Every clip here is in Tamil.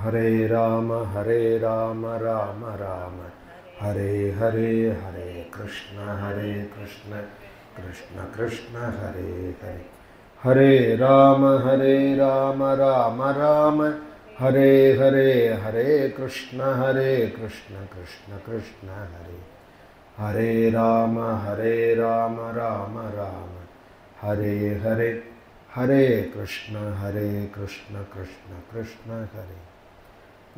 Hare Rama Rama Rama Hare Hare Hare Krishna Krishna Krishna Hare Hare Hare Rama Rama Rama Hare Hare Hare Krishna Krishna Krishna Hare Hare Rama Rama Rama Hare Hare Hare Krishna Krishna Krishna Hare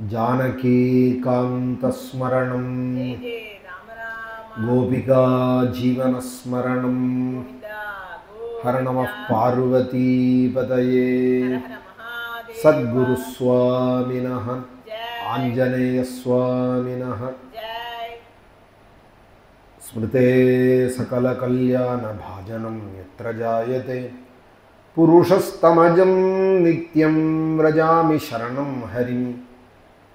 Janaki Kanta Smaranam Gopika Jivana Smaranam Haranamah Parvati Pataye Sadguru Swaminah Anjaneya Swaminah Smrite Sakala Kalyana Bhajanam Yatra Jayate Purushastamajam Nityam Vrajami Sharanam Harim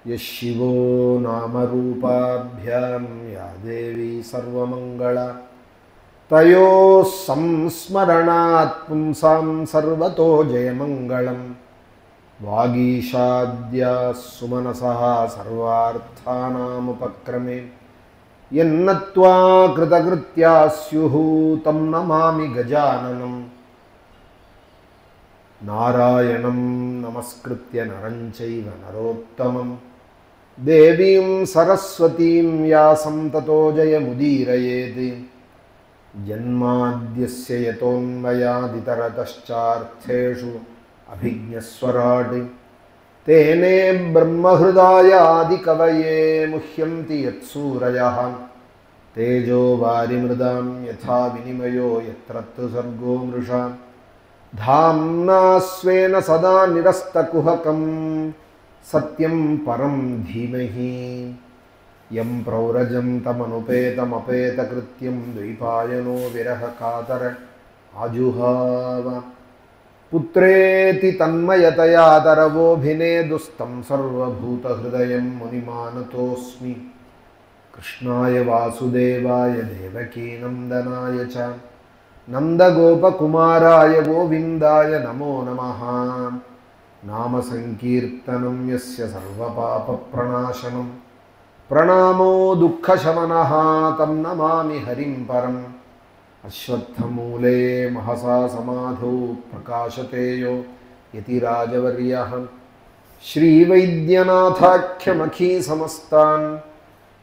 Yashivo Namarupabhyam Ya Devi Sarvamangala Tayo Samsmaranat Pumsam Sarvato Jayamangalam Vagishadya Sumanasaha Sarvarthanam Upakrame Yennatva Kritagrityasyuhu Tam Namami Gajananam Narayanam Namaskritya Naranchaiva Narottamam Devim Saraswatim Yasam Tato Jayamudirayeti Janmadyasya Yatonmayaditarataschartheshu Abhijñaswarati Tene Brahmahridaya Adikavaye Muhyanti Yatsurayah Tejo Varimridam Yatha Vinimayo Yatrattu Sargo Mrusha Dhamna Svena Sada Nirastakuhakam Satyam Param Dhimahi Yam Praurajam Tamanupetam Apeta Krityam Dvipayano Viraha Katara Ajuhava Putreti Tanmayataya Taravo Bhine Dustam Sarva Bhuta Hridayam Munimanatosmi Krishnaya Vasudevaya Devaki Nandanaya Cha Nanda Gopa Kumaraya Govindaya Namo Namaha Nama Sankirtanam Yasya Sarva Papa Pranashanam Pranamo Dukkha Shamanaha Tam Namami Harim Param Ashwathamule Mahasa Samadho Prakashateyo Yati Rajavaryaham Shri Vaidyanathakhyamakhi Samastan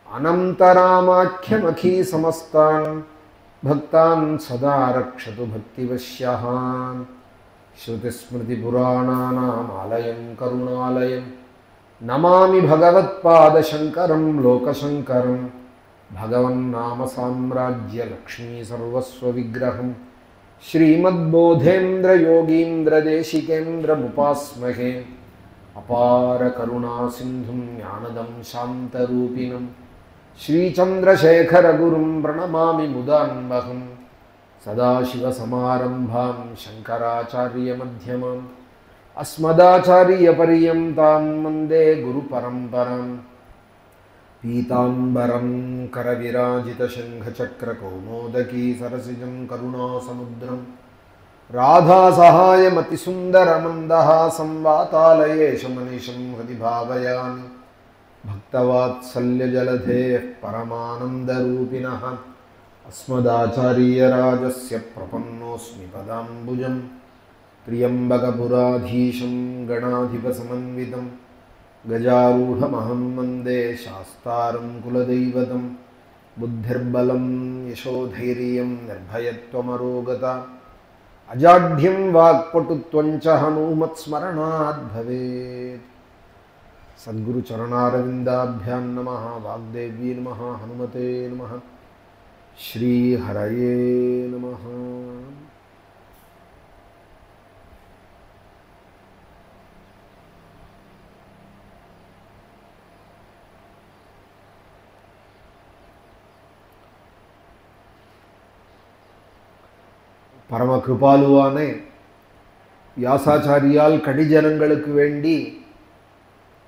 Anantaramakhymakhi Samastan Bhaktan Sada Rakshatu Bhakti Vashyahan Shruti Smriti Purananam Alayam Karunalayam Namami Bhagavat Pada Shankaram Loka Shankaram Bhagavan Nama Samrajya Lakshmi Sarvasva Vigraham Srimad Bodhendra Yogindra Deshikendra Mupasmahe Apara Karuna Sindhum Jnanadam Shanta Rupinam Shri Chandra Shekhara Gurum Pranamami Mudanvaham Sadashiva Samarambham Shankaracharya Madhyamam Asmadacharya Pariyamtam Mande Guru Paramparam Pitambaram Karavirajita Shankha Chakra Kaumodaki Sarasijam Karuna Samudram Radha Sahaya Mati Sundara Mandaha Samvatalaye Shamanisham Hadibhavayami Bhaktavatsalya Jaladhe Paramananda Rupinaha Asmadacharya Rajasya Prapannosmi Padambujam Priyambaka Puradhisham Ganadhipa Samanvitam Gajarudhamaham Mande Shastaram Kuladaivatam Buddhirbalam Yashodhairiyam Nirbhayatvamarogata Ajadhyam Vakpatutvancha Hanumat Smaranad Bhavet Sadguru Charanarvindabhyam Namaha Vagdevi Namaha Hanumate Namaha Shri Haraye Namaha Parama Kripaluvane Vyasachariyal Kadijanangalukku vendi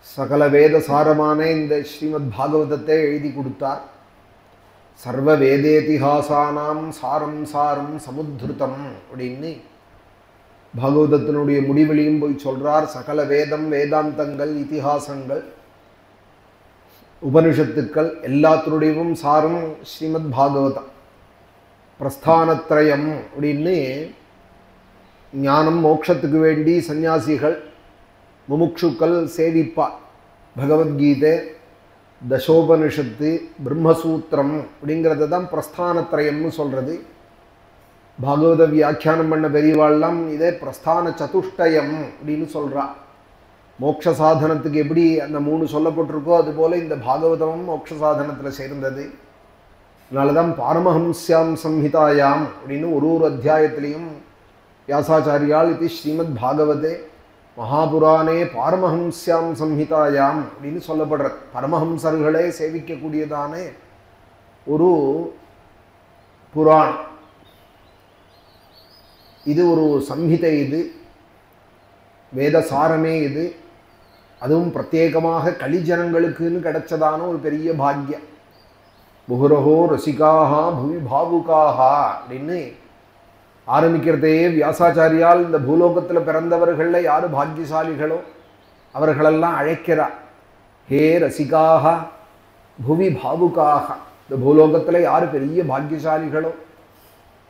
Sakala Veda Saramane இந்த ஸ்ரீமத் பாகவதத்தை எழுதி கொடுத்தார். சர்வ வேதேதிஹாசானாம் சாரம் சாரம் சமுத்ருதம் அப்படின்னு பாகவதத்தினுடைய முடிவிலையும் போய் சொல்றார். சகல வேதம், வேதாந்தங்கள், இதிகாசங்கள், உபனிஷத்துக்கள் எல்லாத்தினுடையவும் சாரம் ஸ்ரீமத் பாகவதம். பிரஸ்தானத்ரயம் அப்படின்னு ஞானம் மோட்சத்துக்கு வேண்டி சந்நியாசிகள் முமுட்சுக்கள் சேவிப்பா. பகவத்கீதை, தசோபனிஷத்து, பிரம்மசூத்திரம் அப்படிங்கிறது தான் பிரஸ்தானத்ரயம்னு சொல்கிறது. பாகவத வியாக்கியானம் பண்ண பெரியவாள்லாம் இதே பிரஸ்தான சதுஷ்டயம் அப்படின்னு சொல்கிறா. மோட்ச சாதனத்துக்கு எப்படி அந்த 3 சொல்லப்பட்டிருக்கோ அதுபோல் இந்த பாகவதமும் மோட்ச சாதனத்தில் சேர்ந்தது. அதனால தான் பாரமஹம்ஸ்யாம் சம்ஹிதாயாம் அப்படின்னு ஒரு அத்தியாயத்திலையும் வியாசாச்சாரியால் இது ஸ்ரீமத் பாகவதே மகாபுராணே பாரமஹம்ஸ்யாம் சம்ஹிதாயாம் அப்படின்னு சொல்லப்படுறது. பரமஹம்சர்களே சேவிக்கக்கூடியதான ஒரு புராணம் இது, ஒரு சம்ஹிதை இது, வேதசாரமே இது. அதுவும் பிரத்யேகமாக கலிஜனங்களுக்குன்னு கிடைச்சதான ஒரு பெரிய பாக்யம். புகுரஹோ ரசிகாஹா புவி பாவுகாஹா அப்படின்னு ஆரம்பிக்கிறதே வியாசாச்சாரியால் இந்த பூலோகத்தில் பிறந்தவர்களில் யார் பாக்கியசாலிகளோ அவர்களெல்லாம் அழைக்கிறார். ஹே ரசிகாஹா புவி பாவுகாஹா, இந்த பூலோகத்தில் யார் பெரிய பாக்கியசாலிகளோ,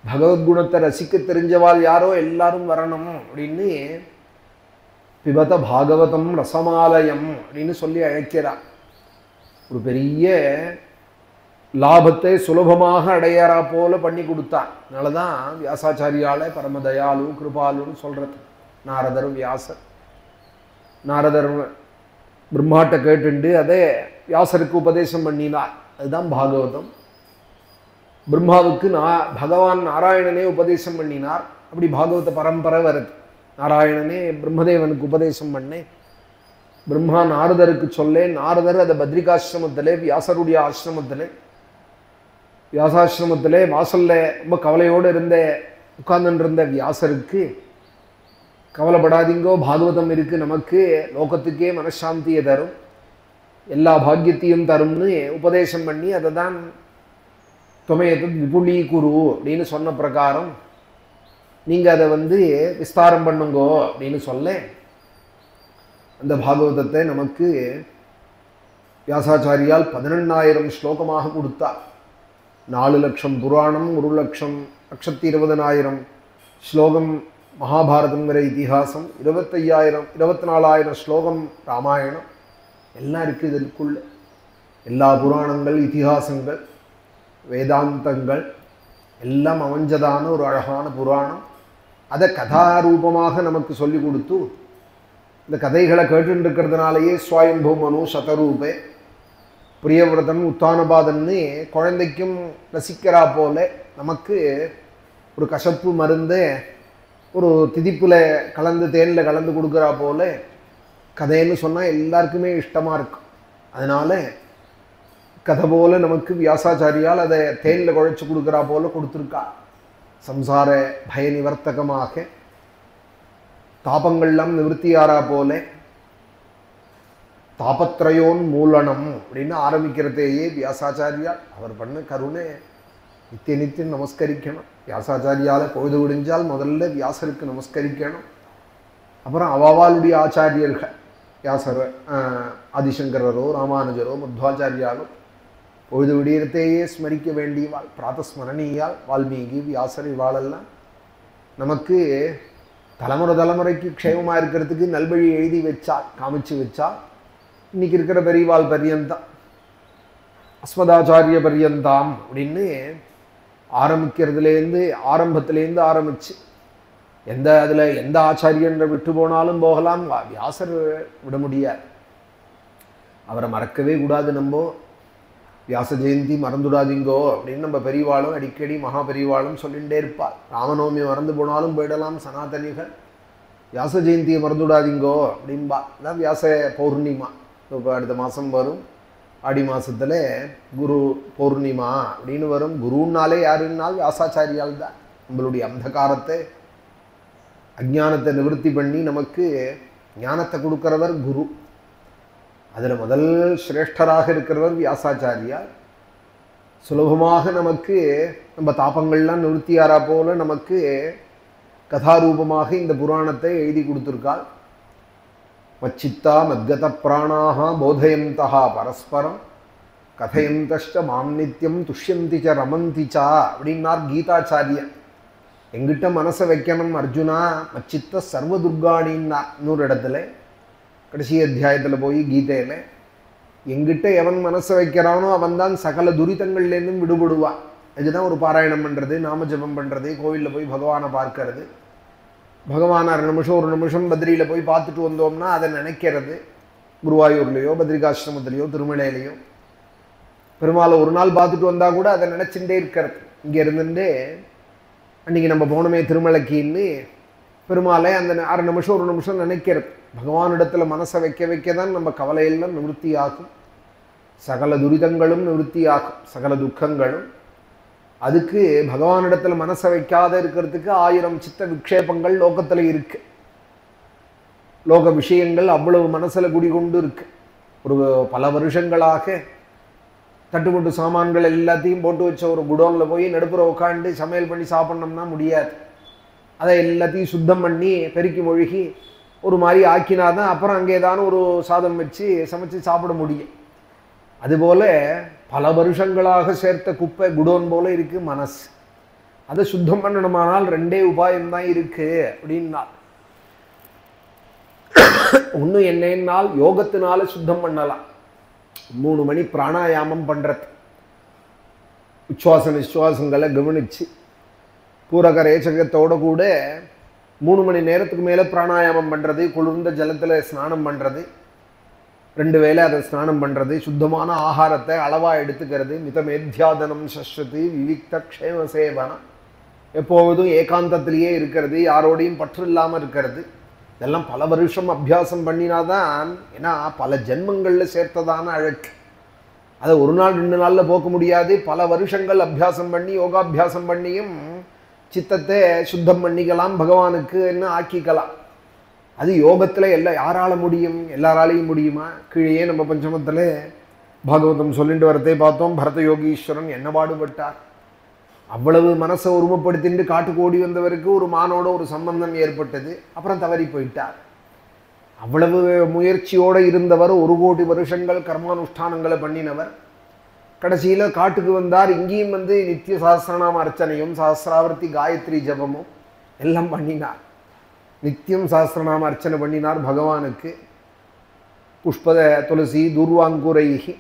பகவத்குணத்தை ரசிக்க தெரிஞ்சவாள் யாரோ எல்லாரும் வரணும் அப்படின்னு பிபத பாகவதம் ரசமாலயம் அப்படின்னு சொல்லி அழைக்கிறார். ஒரு பெரிய லாபத்தை சுலபமாக அடையறா போல பண்ணி கொடுத்தார். அதனால தான் வியாசாச்சாரியால பரமதயாலு கிருபாலுன்னு சொல்கிறது. நாரதர் வியாசர், நாரதர் பிரம்மாட்ட கேட்டுண்டு அதே வியாசருக்கு உபதேசம் பண்ணினார். அதுதான் பாகவதம். பிரம்மாவுக்கு பகவான் நாராயணனே உபதேசம் பண்ணினார். அப்படி பாகவத பரம்பரை வருது. நாராயணனே பிரம்மதேவனுக்கு உபதேசம் பண்ணேன், பிரம்மா நாரதருக்கு சொல்லேன், நாரதர் அதை பத்ரிகாசிரமத்திலே வியாசருடைய ஆசிரமத்திலே வியாசாசிரமத்திலே வாசல்ல ரொம்ப கவலையோடு உட்கார்ந்துட்டு இருந்த வியாசருக்கு, கவலைப்படாதீங்கோ, பாகவதம் இருக்கு, நமக்கு லோகத்துக்கே மனசாந்தியை தரும், எல்லா பாக்கியத்தையும் தரும்னு உபதேசம் பண்ணி அதை தான் துமையத்து விபுலீ குரு அப்படின்னு சொன்ன பிரகாரம் நீங்கள் அதை விஸ்தாரம் பண்ணுங்கோ அப்படின்னு சொல்ல அந்த பாகவதத்தை நமக்கு வியாசாச்சாரியால் 18,000 ஸ்லோகமாக கொடுத்தார். 4 லட்சம் புராணம், 1,20,000 ஸ்லோகம் மகாபாரதங்கிற இதிகாசம், 24,000 ஸ்லோகம் ராமாயணம் எல்லாம் இருக்குது இதற்குள்ள. எல்லா புராணங்கள், இதிகாசங்கள், வேதாந்தங்கள் எல்லாம் அமைஞ்சதான ஒரு அழகான புராணம். அதை கதாரூபமாக நமக்கு சொல்லி கொடுத்து இந்த கதைகளை கேட்டு இருக்கிறதுனாலேயே ஸ்வயம்பூ மனு சதரூபே பிரியவிரதன் உத்தானபாதன்னு குழந்தைக்கும் ரசிக்கிறா போல நமக்கு ஒரு கசப்பு மருந்து ஒரு திதிப்பில் கலந்து தேனில் கலந்து கொடுக்குறா போல கதைன்னு சொன்னால் எல்லாருக்குமே இஷ்டமாக இருக்கும். அதனால் கதை போல நமக்கு வியாசாச்சாரியால் அதை தேனில் குழைச்சி கொடுக்குறா போல கொடுத்துருக்கா. சம்சார பய நிவர்த்தகமாக தாபங்கள்லாம் நிவர்த்தியாரா போல தாபத்ரயோன் மூலனம் அப்படின்னு ஆரம்பிக்கிறதையே வியாசாச்சாரியால் அவர் பண்ண கருணை நித்தியம் நமஸ்கரிக்கணும். வியாசாச்சாரியால் பொழுது விடிஞ்சால் முதல்ல வியாசருக்கு நமஸ்கரிக்கணும். அப்புறம் அவாவாளுடைய ஆச்சாரியர்கள் வியாசர், ஆதிசங்கரரோ ராமானுஜரோ மத்வாச்சாரியாலோ பொழுது விடியத்தையே ஸ்மரிக்க வேண்டியவாள், பிராத்தஸ்மரணியால் வால்மீகி வியாசர் இவாளெல்லாம் நமக்கு தலைமுறைக்கு க்ஷேமமாக இருக்கிறதுக்கு நல்வழி எழுதி வச்சால், காமிச்சு வச்சால். இன்னைக்கு இருக்கிற பெரியவாள் பரியந்தம் அஸ்மதாச்சாரிய பரியந்தாம் அப்படின்னு ஆரம்பத்திலேருந்து ஆரம்பிச்சு எந்த ஆச்சாரியன்ற விட்டு போனாலும் போகலாம், வியாசர் விட முடியாது. அவரை மறக்கவே கூடாது. நம்ம வியாச ஜெயந்தி மறந்துடாதீங்கோ அப்படின்னு நம்ம பெரியவாளும் அடிக்கடி மகா பெரியவாளும் சொல்லிகிட்டே இருப்பாள். ராமநவமி மறந்து போனாலும் போயிடலாம் சனாதனிகள், வியாச ஜெயந்தியை மறந்துடாதீங்கோ அப்படின்பா. அதான் வியாச பௌர்ணிமா. இப்போ அடுத்த மாதம் வரும், ஆடி மாதத்தில் குரு பௌர்ணிமா அப்படின்னு வரும். குருன்னாலே யாருன்னால் வியாசாச்சாரியால் தான். நம்மளுடைய அந்தகாரத்தை அஜ்ஞானத்தை நிவர்த்தி பண்ணி நமக்கு ஞானத்தை கொடுக்கிறவர் குரு. அதில் முதல் சிரேஷ்டராக இருக்கிறவர் வியாசாச்சாரியார். சுலபமாக நமக்கு நம்ம தாபங்கள்லாம் நிவர்த்தியாரா போல நமக்கு கதாரூபமாக இந்த புராணத்தை எழுதி கொடுத்துருக்காள். மச்சித்தா மத்கத பிராணாக போதயந்தா பரஸ்பரம் கதையந்தஷ்ட மாம் நித்தியம் துஷ்யந்தி ச ரமந்தி சா அப்படின்னார் கீதாச்சாரியன். எங்கிட்ட மனசை வைக்கணும் அர்ஜுனா, மச்சித்த சர்வ துர்காணின்னா இன்னொரு இடத்துல கடைசி அத்தியாயத்தில் போய் கீதையில் எங்கிட்ட எவன் மனசை வைக்கிறானோ அவன் தான் சகல துரிதங்கள்லேருந்தும் விடுபடுவான். இதுதான் ஒரு பாராயணம் பண்ணுறது, நாமஜபம் பண்ணுறது, கோவிலில் போய் பகவானை பார்க்கறது, பகவான் ஒரு நிமிஷம் பத்ரியில் போய் பார்த்துட்டு வந்தோம்னா அதை நினைக்கிறது, குருவாயூர்லேயோ பத்ரிகாசிரமத்திலேயோ திருமலையிலையோ பெருமாளை ஒரு நாள் பார்த்துட்டு வந்தால் கூட அதை நினச்சிட்டே இருக்கிறது. இங்கே இருந்துட்டு அன்றைக்கி நம்ம போனோமே திருமலைக்கின்னு பெருமாளை அந்த ஒரு நிமிஷம் நினைக்கிறது. பகவானிடத்தில் மனசை வைக்க தான் நம்ம கவலையெல்லாம் நிவர்த்தி ஆகும், சகல துரிதங்களும் நிவர்த்தி ஆகும், சகல துக்கங்களும். அதுக்கு பகவானிடத்தில் மனசை வைக்காத இருக்கிறதுக்கு 1000 சித்த விக்ஷேபங்கள் லோகத்தில் இருக்கு. லோக விஷயங்கள் அவ்வளவு மனசில் குடிகொண்டு இருக்கு. ஒரு பல வருஷங்களாக தட்டுமுட்டு சாமான்கள் எல்லாத்தையும் போட்டு வச்ச ஒரு குடோனில் போய் நடுப்புற உட்காந்து சமையல் பண்ணி சாப்பிட்ணோம்னா முடியாது. அதை எல்லாத்தையும் சுத்தம் பண்ணி பெருக்கி மொழுகி ஒரு மாதிரி ஆக்கினாதான் அப்புறம் அங்கே ஏதான ஒரு சாதம் வச்சு சமைச்சு சாப்பிட முடியும். அதுபோல பல வருஷங்களாக சேர்த்த குப்பை குடோன் போல இருக்கு மனசு. அதை சுத்தம் பண்ணணுமானால் 2 உபாயம்தான் இருக்கு அப்படின்னா, ஒன்று என்னென்னால் யோகத்தினால சுத்தம் பண்ணலாம். 3 மணி பிராணாயாமம் பண்ணுறது, உச்சுவாச நிச்சுவாசங்களை கவனித்து பூரக ரேச்சகத்தோடு கூட 3 மணி நேரத்துக்கு மேலே பிராணாயாமம் பண்ணுறது, குளிர்ந்த ஜலத்தில் ஸ்நானம் பண்ணுறது, 2 வேளை அதை ஸ்நானம் பண்ணுறது, சுத்தமான ஆகாரத்தை அளவாக எடுத்துக்கிறது, மிதமேத்தியாதனம் சஸ்வதி விவிக்த க்ஷேம சேவனம், எப்போதும் ஏகாந்தத்திலேயே இருக்கிறது, யாரோடையும் பற்று இல்லாமல் இருக்கிறது. இதெல்லாம் பல வருஷம் அபியாசம் பண்ணினாதான், ஏன்னா பல ஜென்மங்களில் சேர்த்ததான அழகு. அதை ஒரு நாள் 2 நாளில் போக்க முடியாது. பல வருஷங்கள் அபியாசம் பண்ணி யோகாபியாசம் பண்ணியும் சித்தத்தை சுத்தம் பண்ணிக்கலாம், பகவானுக்கு என்ன ஆக்கிக்கலாம். அது யோகத்தில் யாரால முடியும்? எல்லாராலையும் முடியுமா? கீழே நம்ம பஞ்சமத்தில் பாகவதம் சொல்லிட்டு வரத்தை பார்த்தோம். பரத யோகீஸ்வரன் என்ன பாடுபட்டார். அவ்வளவு மனசை ஒருமைப்படுத்திட்டு காட்டுக்கு ஓடி வந்தவருக்கு ஒரு மானோட ஒரு சம்பந்தம் ஏற்பட்டது, அப்புறம் தவறி போயிட்டார். அவ்வளவு முயற்சியோடு இருந்தவர், 1 கோடி வருஷங்கள் கர்மானுஷ்டானங்களை பண்ணினவர், கடைசியில் காட்டுக்கு வந்தார். இங்கேயும் நித்திய சஹஸ்ரநாம அர்ச்சனையும் சஹஸ்ராவர்த்தி காயத்ரி ஜபமும் எல்லாம் பண்ணினார். நித்தியம் சஹஸ்ரநாம அர்ச்சனை பண்ணினார் பகவானுக்கு. புஷ்பத துளசி தூர்வாங்கூரைகி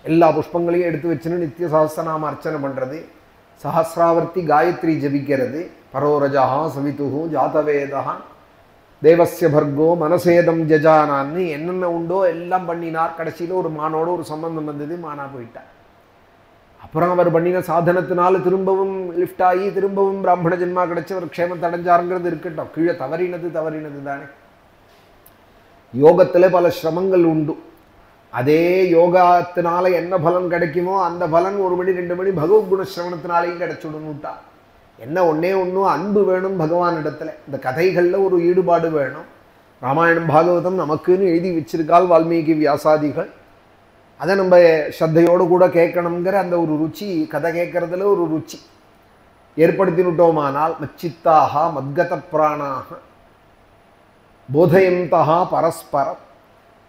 எல்லா புஷ்பங்களையும் எடுத்து வச்சுன்னு நித்திய சஹஸ்ரநாம அர்ச்சனை பண்ணுறது, சஹஸ்ராவர்த்தி காயத்ரி ஜபிக்கிறது, பரோரஜா சவிதுஹு ஜாதவேதா தேவஸ்ய பர்கோ மனசேதம் ஜஜானான்னு என்னென்ன உண்டோ எல்லாம் பண்ணினார். கடைசியில் ஒரு மானோட ஒரு சம்பந்தம் வந்தது, மானா போயிட்டார். அப்புறம் அவர் பண்ணின சாதனத்தினால திரும்பவும் லிஃப்ட் ஆகி திரும்பவும் பிராமண ஜென்மா கிடைச்சி அவர் க்ஷேமத்தை அடைஞ்சாருங்கிறது இருக்கட்டும். கீழே தவறினது தானே. யோகத்தில் பல சிரமங்கள் உண்டு. அதே யோகத்தினால என்ன பலன் கிடைக்குமோ அந்த பலன் 1 மணி 2 மணி பகவத்குண சிரவணத்தினாலையும் கிடைச்சுடணுட்டா. என்ன ஒன்றே அன்பு வேணும் பகவானிடத்தில். இந்த கதைகளில் ஒரு ஈடுபாடு வேணும். ராமாயணம் பாகவதம் நமக்குன்னு எழுதி வச்சிருக்கால் வால்மீகி வியாசாதிகள். அதை நம்ம ஸ்ரத்தையோடு கூட கேட்கணுங்கிற அந்த ஒரு ருச்சி, கதை கேட்கறதுல ஒரு ருச்சி ஏற்படுத்தினுட்டோமானால் மச்சித்தாக மத்கத பிராணாக போதயந்தா பரஸ்பரம்.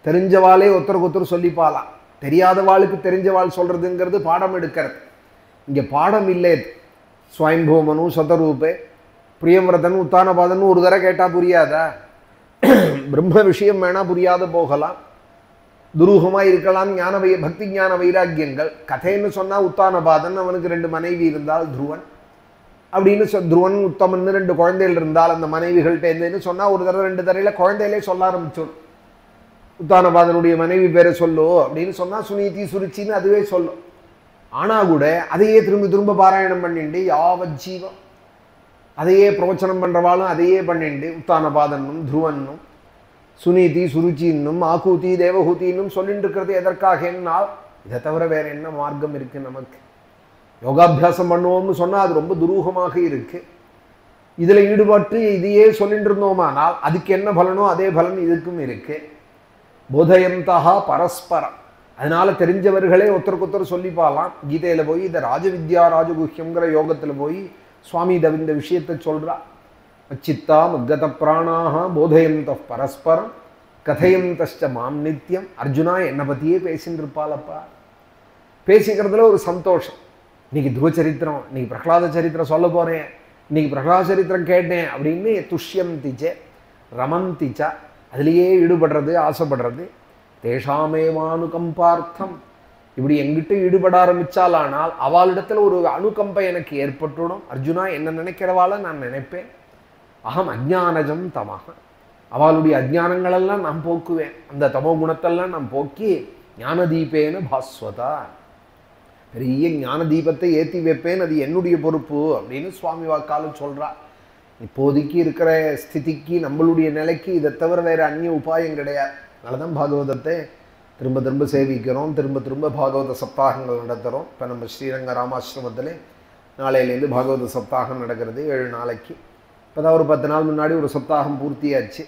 தெரிஞ்சவாளே ஒருத்தருக்கு சொல்லிப்பாலாம், தெரியாதவாளுக்கு தெரிஞ்சவாள் சொல்கிறதுங்கிறது பாடம் எடுக்கிறது. இங்கே பாடம் இல்லை. ஸ்வயம்பூமனு சதரூபே பிரியம்ரதன் உத்தானபாதன் ஒரு தடவை கேட்டால் புரியாதா? பிரம்ம விஷயம் வேணால் புரியாத போகலாம், துரூகமாக இருக்கலாம். பக்தி ஞான வைராக்கியங்கள் கதைன்னு சொன்னால் உத்தானபாதன் அவனுக்கு 2 மனைவி இருந்தால் துருவன் அப்படின்னு துருவன் உத்தமன் 2 குழந்தைகள் இருந்தால் அந்த மனைவிகள்கிட்ட இருந்தேன்னு சொன்னால் ஒரு தடவை 2 தடவையில் குழந்தையிலே சொல்ல ஆரம்பிச்சோம். உத்தானபாதனுடைய மனைவி பேரை சொல்லோ அப்படின்னு சொன்னால் சுனீதி சுருச்சின்னு அதுவே சொல்லும். ஆனால் கூட அதையே திரும்ப பாராயணம் பண்ணிட்டு யாவத் ஜீவம் அதையே பிரவச்சனம் பண்ணுறவாளும் அதையே பண்ணிட்டு உத்தானபாதனும் துருவனும் சுனீதி சுருச்சின்னும் ஆகூதி தேவஹூத்தின்னும் சொல்லிட்டு இருக்கிறது எதற்காக என்னால் இதை தவிர வேற என்ன மார்க்கம் இருக்கு நமக்கு? யோகாபியாசம் பண்ணுவோம்னு சொன்னால் அது ரொம்ப துரூகமாக இருக்கு. இதில் ஈடுபட்டு இதையே சொல்லிட்டு இருந்தோமானால் அதுக்கு என்ன பலனோ அதே பலன் இதுக்கும் இருக்கு. போதயந்தா பரஸ்பரம். அதனால தெரிஞ்சவர்களே ஒருத்தருக்கு சொல்லிப்பாலாம். கீதையில் போய் இதை ராஜவித்யா ராஜகுஹ்யங்கிற யோகத்தில் போய் சுவாமி இந்த விஷயத்தை சொல்கிறா. மச்சித்தா முத்கத பிராணாக போதயந்தः பரஸ்பரம் கதையந்தश्च மாம் நித்யம். அர்ஜுனா என்னை பற்றியே பேசின்னு இருப்பாளப்பா. பேசிக்கிறதுல ஒரு சந்தோஷம். இன்னைக்கு துருவ சரித்திரம், இன்னைக்கு பிரகலாத சரித்திரம் சொல்ல போகிறேன், இன்னைக்கு பிரகலாத சரித்திரம் கேட்டேன் அப்படின்னு துஷ்யந்திச்ச ரமந்திச்ச அதுலேயே ஈடுபடுறது, ஆசைப்படுறது. தேஷாமேவானுகம்பார்த்தம் இப்படி எங்கிட்ட ஈடுபட ஆரம்பித்தாலானால் அவளிடத்தில் ஒரு அணுகம்பை எனக்கு ஏற்பட்டுடும். அர்ஜுனா என்ன நினைக்கிறவாளை நான் நினைப்பேன். அகம் அஜ்ஞானஜம் தமக, அவளுடைய அஜ்ஞானங்களெல்லாம் நான் போக்குவேன். அந்த தமோ குணத்தெல்லாம் நான் போக்கி ஞானதீபேன பாஸ்வதா, பெரிய ஞான தீபத்தை ஏற்றி வைப்பேன், அது என்னுடைய பொறுப்பு அப்படின்னு சுவாமி வாக்காலும் சொல்கிறார். இப்போதைக்கு இருக்கிற ஸ்திதிக்கு நம்மளுடைய நிலைக்கு இதை தவிர வேறு அந்நிய உபாயம் கிடையாது. அதனால தான் பாகவதத்தை திரும்ப திரும்ப சேவிக்கிறோம், திரும்ப திரும்ப பாகவத சப்தாகங்கள் நடத்துகிறோம். இப்போ நம்ம ஸ்ரீரங்க ராமாசிரமத்தில் நாளையிலேருந்து பாகவத சப்தாகம் நடக்கிறது 7 நாளைக்கு. இப்போ தான் ஒரு 10 நாள் முன்னாடி ஒரு சப்தாகம் பூர்த்தியாச்சு.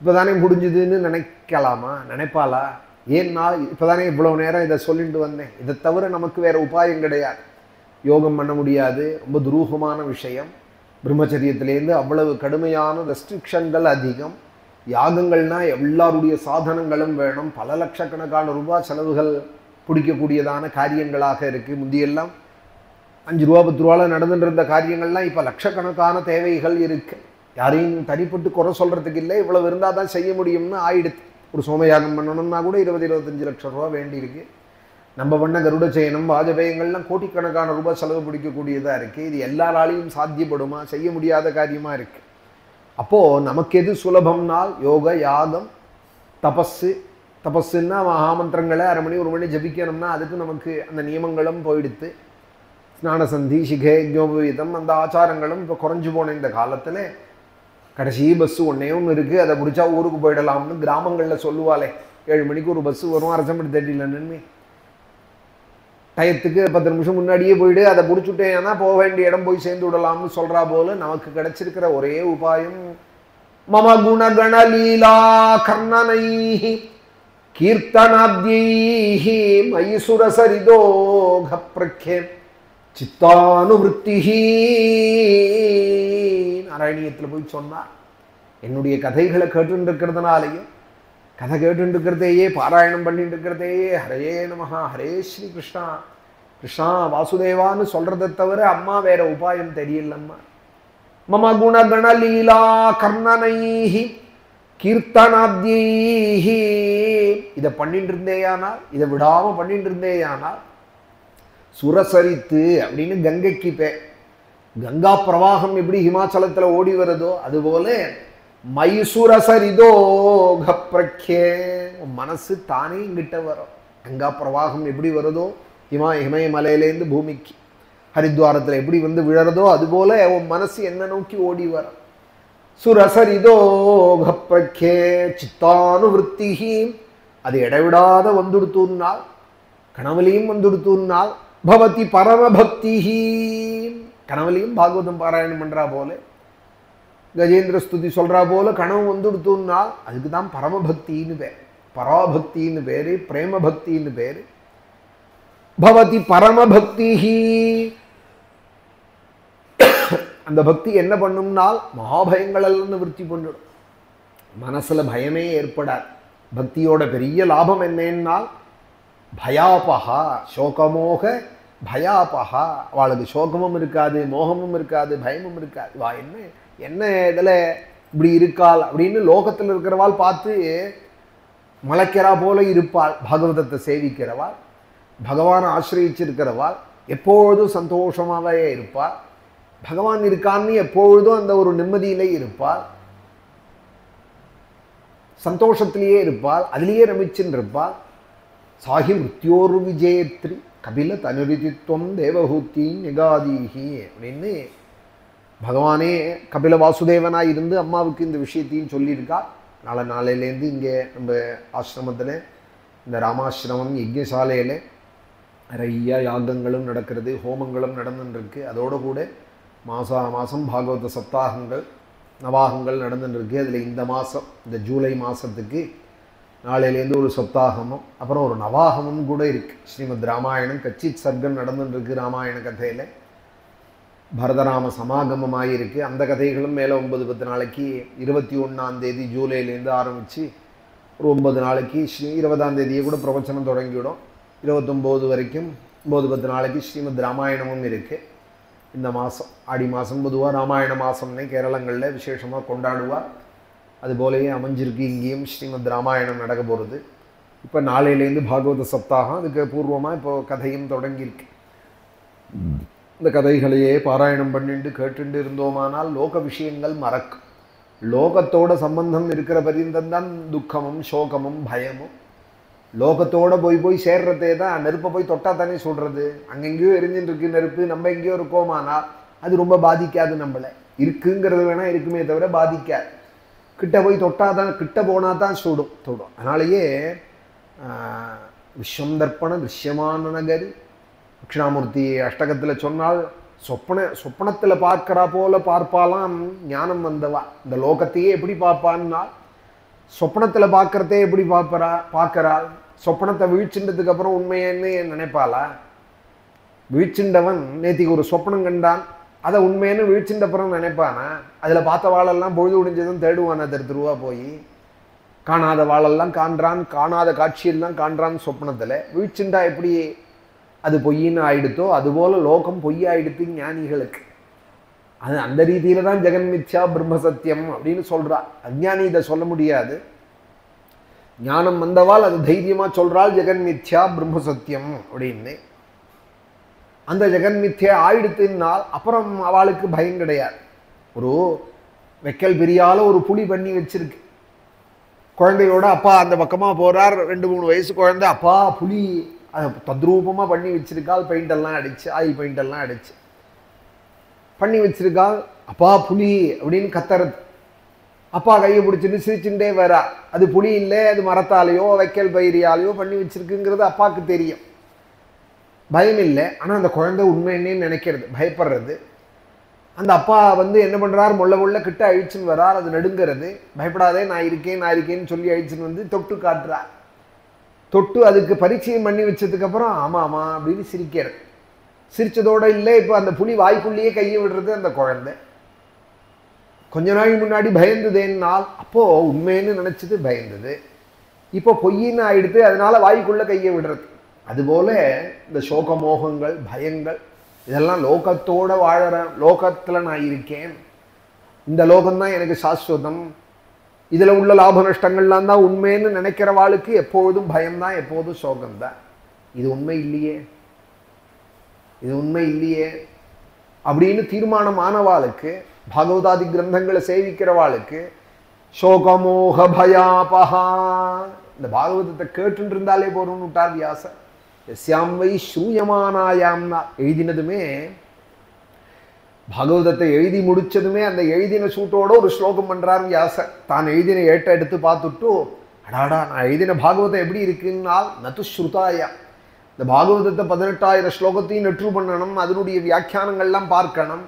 இப்போ தானே முடிஞ்சுதுன்னு நினைக்கலாமா? நினைப்பாளா? ஏன்னா இப்போ தானே இவ்வளோ நேரம் இதை சொல்லிட்டு வந்தேன். இதை தவிர நமக்கு வேறு உபாயம் கிடையாது. யோகம் பண்ண முடியாது, ரொம்ப துரூகமான விஷயம். பிரம்மச்சரியத்திலேருந்து அவ்வளவு கடுமையான ரெஸ்ட்ரிக்ஷன்கள் அதிகம். யாகங்கள்னால் எல்லாருடைய சாதனங்களும் வேணும். பல லட்சக்கணக்கான ரூபாய் செலவுகள் பிடிக்கக்கூடியதான காரியங்களாக இருக்குது. முந்தியெல்லாம் 5 ரூபா 10 ரூபாவில் நடந்துட்டு இருந்த காரியங்கள்லாம் இப்போ லட்சக்கணக்கான தேவைகள் இருக்குது. யாரையும் தனிப்பட்டு குறை சொல்கிறதுக்கு இல்லை, இவ்வளவு இருந்தால் தான் செய்ய முடியும்னு ஆயிடுது. ஒரு சோமயாகம் பண்ணணும்னா கூட 20-25 லட்சம் ரூபா வேண்டியிருக்கு. நம்ம பண்ண கருட சயனம் வாஜபேயங்கள்லாம் கோடிக்கணக்கான ரூபாய் செலவு பிடிக்கக்கூடியதாக இருக்குது. இது எல்லாராலையும் சாத்தியப்படுமா? செய்ய முடியாத காரியமாக இருக்குது. அப்போது நமக்கு எது சுலபம்னால் யோக யாகம் தபஸு. தபஸுன்னா மகாமந்திரங்களை 1/2 மணி 1 மணி ஜபிக்கணும்னா அதுக்கு நமக்கு அந்த நியமங்களும் போயிடுத்து. ஸ்நானசந்தி சிகே யஜ்ஞோபவீதம் அந்த ஆச்சாரங்களும் இப்போ குறைஞ்சு போன இந்த காலத்தில் கடைசி பஸ்ஸு ஒன்றே ஒன்று இருக்குது, அதை பிடிச்சா ஊருக்கு போயிடலாம்னு கிராமங்களில் சொல்லுவாளே. 7 மணிக்கு ஒரு பஸ்ஸு வரும், அரசம்படி தேட்டிலன்னு டயத்துக்கு 10 நிமிஷம் முன்னாடியே போயிடு, அதை பிடிச்சுட்டேன்னா போக வேண்டிய இடம் போய் சேர்ந்து விடலாம்னு சொல்கிறா போல நமக்கு கிடைச்சிருக்கிற ஒரே உபாயம் மம குணகண லீலா கர்ணனை கீர்த்தனாத்யைஹி மைசுரசரிதோக பிரக்யே சித்தானுவிருத்தி. நாராயணியத்தில் போய் சொன்னார், என்னுடைய கதைகளை கேட்டுன்னு இருக்கிறதுனாலையும் கதை கேட்டுட்டு இருக்கிறதையே பாராயணம் பண்ணிட்டு இருக்கிறதையே ஹரே நமஹா ஹரே ஸ்ரீ கிருஷ்ணா கிருஷ்ணா வாசுதேவான்னு சொல்கிறத தவிர அம்மா வேற உபாயம் தெரியலம்மா. மம குணகண லீலா கர்ணனைஹி கீர்த்தனாத்யைஹி, இதை பண்ணிட்டு இருந்தேயானால், இதை விடாமல் பண்ணிட்டு இருந்தேயானால் சுரசரித்து அப்படின்னு கங்கைக்கு கங்கா பிரவாகம் எப்படி ஹிமாச்சலத்தில் ஓடி வருதோ அதுபோல மைசுரசரிதோக பிரக்யே மனசு தானே இங்கிட்ட வரும். கங்கா பிரவாகம் எப்படி வருதோ இமயமலையிலேருந்து பூமிக்கு ஹரித்வாரத்தில் எப்படி வந்து விழறதோ அதுபோல உன் மனசு என்ன நோக்கி ஓடி வரும். சுரசரிதோக பிரக்யே சித்தானுவிருத்தி, அது இடைவிடாத வந்துடுத்தூர்னால், கனவுலையும் வந்துடுத்தூர்னால் பவதி பரமபக்தி, கனவுலையும் பாகவதம் பாராயணம் பண்ணுறா போல கஜேந்திர ஸ்துதி சொல்கிறா போல கனவு வந்துடுத்தூர்னால் அதுக்கு தான் பரமபக்தின்னு பேர், பராபக்தின்னு பேர், பிரேம பக்தின்னு பேர். பவதி பரமபக்தி, அந்த பக்தி என்ன பண்ணும்னால் மகாபயங்கள் எல்லாம் நிவர்த்தி பண்ணிடும். மனசில் பயமே ஏற்படாது. பக்தியோட பெரிய லாபம் என்னன்னால் பயாபகா சோகமோக பயாபகா, அவளுக்கு சோகமும் இருக்காது, மோகமும் இருக்காது, பயமும் இருக்காது. வா என்ன இதில் இப்படி இருக்காள் அப்படின்னு லோகத்தில் இருக்கிறவாள் பார்த்து மலைக்கிறா போல இருப்பாள். பாகவதத்தை சேவிக்கிறவாள், பகவானை ஆசிரியிச்சிருக்கிறவாள் எப்பொழுதும் சந்தோஷமாகவே இருப்பாள். பகவான் இருக்கான்னு எப்பொழுதும் அந்த ஒரு நிம்மதியிலே இருப்பாள், சந்தோஷத்திலேயே இருப்பாள், அதிலேயே ரமிச்சுன்னு இருப்பாள். சாஹி மிருத்யோர் விஜேத்ரி கபில தனுரிதித்வம் தேவஹூத்தி நிகாதீஹி அப்படின்னு பகவானே கபில வாசுதேவனாக இருந்து அம்மாவுக்கு இந்த விஷயத்தையும் சொல்லியிருக்கா. நாளையிலேருந்து இங்கே நம்ம ஆசிரமத்தில் இந்த ராமாசிரமம் யஜ்ஞசாலையில் நிறைய யாகங்களும் நடக்கிறது, ஹோமங்களும் நடந்துட்டுருக்கு. அதோடு கூட மாதம் பாகவத சப்தாகங்கள் நவாகங்கள் நடந்துட்டுருக்கு. அதில் இந்த மாதம் இந்த ஜூலை மாதத்துக்கு நாளையிலேருந்து ஒரு சப்தாகமும் அப்புறம் ஒரு நவாகமும் கூட இருக்குது. ஸ்ரீமத் ராமாயணம் கச்சித் சர்க்கம் நடந்துட்டுருக்கு. ராமாயண கதையில் பரதராம சமாகமமாக இருக்குது. அந்த கதைகளும் மேலே 9-10 நாளைக்கு 21ஆம் தேதி ஜூலைலேருந்து ஆரம்பித்து ஒரு 9 நாளைக்கு 20ஆம் தேதியே கூட பிரவச்சனம் தொடங்கிவிடும். 29 வரைக்கும் 9-10 நாளைக்கு ஸ்ரீமத் ராமாயணமும் இருக்குது. இந்த மாதம் ஆடி மாதம் பொதுவாக ராமாயண மாதம்னே கேரளங்களில் விசேஷமாக கொண்டாடுவார். அதுபோலவே அமைஞ்சிருக்கு இங்கேயும் ஸ்ரீமத் ராமாயணம் நடக்க போகிறது. இப்போ நாளையிலேருந்து பாகவத சப்தாகம், அதுக்கு பூர்வமாக இப்போது கதையும் தொடங்கியிருக்கு. இந்த கதைகளையே பாராயணம் பண்ணிட்டு கேட்டுட்டு இருந்தோமானால் லோக விஷயங்கள் மறக்கும். லோகத்தோட சம்பந்தம் இருக்கிற பரியந்தம்தான் துக்கமும் சோகமும் பயமும். லோகத்தோட போய் சேர்றதே தான். நெருப்பை போய் தொட்டா தானே சொல்கிறது. அங்கெங்கேயோ எரிஞ்சுட்டு இருக்கு நெருப்பு, நம்ம எங்கேயோ இருக்கோமானால் அது ரொம்ப பாதிக்காது. நம்மளை இருக்குங்கிறது வேணால் இருக்குமே தவிர பாதிக்காது. கிட்ட போய் தொட்டால் தான், கிட்ட போனால் தான் தொடும். அதனாலேயே விஸ்வம் தர்ப்பண திருஷ்யமான நகரி தட்சிணாமூர்த்தி அஷ்டகத்தில் சொன்னால் சொப்பனத்தில் பார்க்கிறா போல பார்ப்பாலாம் ஞானம் வந்தவா. இந்த லோகத்தையே எப்படி பார்ப்பான்னா சொப்பனத்தில் பார்க்கறதே எப்படி பார்க்கறாள். சொப்பனத்தை வீழ்ச்சின்றதுக்கு அப்புறம் உண்மையன்னு நினைப்பாளா? வீழ்ச்சிண்டவன் நேத்திக்கு ஒரு சொப்பனம் கண்டான், அதை உண்மையான வீழ்ச்சின்ற அப்புறம் நினைப்பானா? அதில் பார்த்த வாழெல்லாம் பொழுது முடிஞ்சதும் தேடுவானா தெருவா போய். காணாத வாழெல்லாம் காண்றான், காணாத காட்சியெல்லாம் காண்றான் சொப்பனத்தில். வீழ்ச்சிண்டா எப்படி அது பொய்யின்னு ஆயிடுத்தோ அதுபோல் லோகம் பொய்யாயிடுத்து ஞானிகளுக்கு. அது அந்த ரீதியில் தான் ஜெகன் மித்யா பிரம்மசத்தியம் அப்படின்னு சொல்கிறா. அஞ்ஞானி இதை சொல்ல முடியாது. ஞானம் வந்தவாள் அது தைரியமாக சொல்கிறாள் ஜெகன் மித்யா பிரம்மசத்தியம் அப்படின்னு. அந்த ஜெகன் மித்யா ஆயிடுத்துனால் அப்புறம் அவளுக்கு பயம் கிடையாது. ஒரு வெக்கல் பிரியால் ஒரு புலி பண்ணி வச்சிருக்கு. குழந்தையோட அப்பா அந்த பக்கமாக போகிறார். 2-3 வயசு குழந்தை. அப்பா புலி தத்ரூபமாக பண்ணி வச்சிருக்காள். பெயிண்டெல்லாம் அடிச்சு, ஆயில் பெயிண்டெல்லாம் அடிச்சு பண்ணி வச்சிருக்காள். அப்பா புலி அப்படின்னு கத்துறது. அப்பா கையை பிடிச்சிட்டு சிரிச்சுட்டே வரா. அது புலி இல்லை, அது மரத்தாலேயோ வைக்கல் பயிரியாலேயோ பண்ணி வச்சிருக்குங்கிறது அப்பாவுக்கு தெரியும். பயம் இல்லை. ஆனால் அந்த குழந்தை உண்மைன்னே நினைக்கிறது, பயப்படுறது. அந்த அப்பா என்ன பண்ணுறார், முள்ள கிட்ட அழிச்சுன்னு வரார். அது நடுங்கிறது. பயப்படாதே, நான் இருக்கேன்னு சொல்லி அழிச்சுன்னு தொட்டு காட்டுறார். தொட்டு அதுக்கு பரிச்சயம் பண்ணி வச்சதுக்கப்புறம் ஆமாம் அப்படின்னு சிரிக்கிறது. சிரிச்சதோடு இல்லை, இப்போ அந்த புலி வாய்க்குள்ளேயே கையை விடுறது அந்த குழந்தை. கொஞ்ச நாள் முன்னாடி பயந்ததேன்னால் அப்போது உண்மைன்னு நினச்சது பயந்தது, இப்போ பொய்யின்னு ஆயிடுத்து, அதனால வாய்க்குள்ளே கையை விடுறது. அதுபோல் இந்த சோக மோகங்கள் பயங்கள் இதெல்லாம் லோகத்தோடு வாழற. லோகத்தில் நான் இருக்கேன், இந்த லோகம்தான் எனக்கு சாஸ்வதம், இதில் உள்ள லாப நஷ்டங்கள்லாம் தான் உண்மைன்னு நினைக்கிறவாளுக்கு எப்பொழுதும் பயம்தான், எப்போதும் சோகம்தான். இது உண்மை இல்லையே அப்படின்னு தீர்மானமானவாளுக்கு, பாகவதாதி கிரந்தங்களை சேவிக்கிறவாளுக்கு சோகமோக பயாபகா. இந்த பாகவதத்தை கேட்டுட்டு இருந்தாலே போறோம்னு விட்டார் வியாசர். எஸ்யாம் வை ஸ்ரூயமானாயாம்னா எழுதினதுமே, பாகவதத்தை எழுதி முடிச்சதுமே அந்த எழுதின சூட்டோட ஒரு ஸ்லோகம் பண்றார் வியாசர். தான் எழுதின ஏட்ட எடுத்து பார்த்துட்டு, அடாடா நான் எழுதின பாகவதம் எப்படி இருக்குன்னால் நது ஸ்ருதாயா. இந்த பாகவதத்தை 18,000 ஸ்லோகத்தையும் நெற்று பண்ணணும், அதனுடைய வியாக்கியானங்கள்லாம் பார்க்கணும்.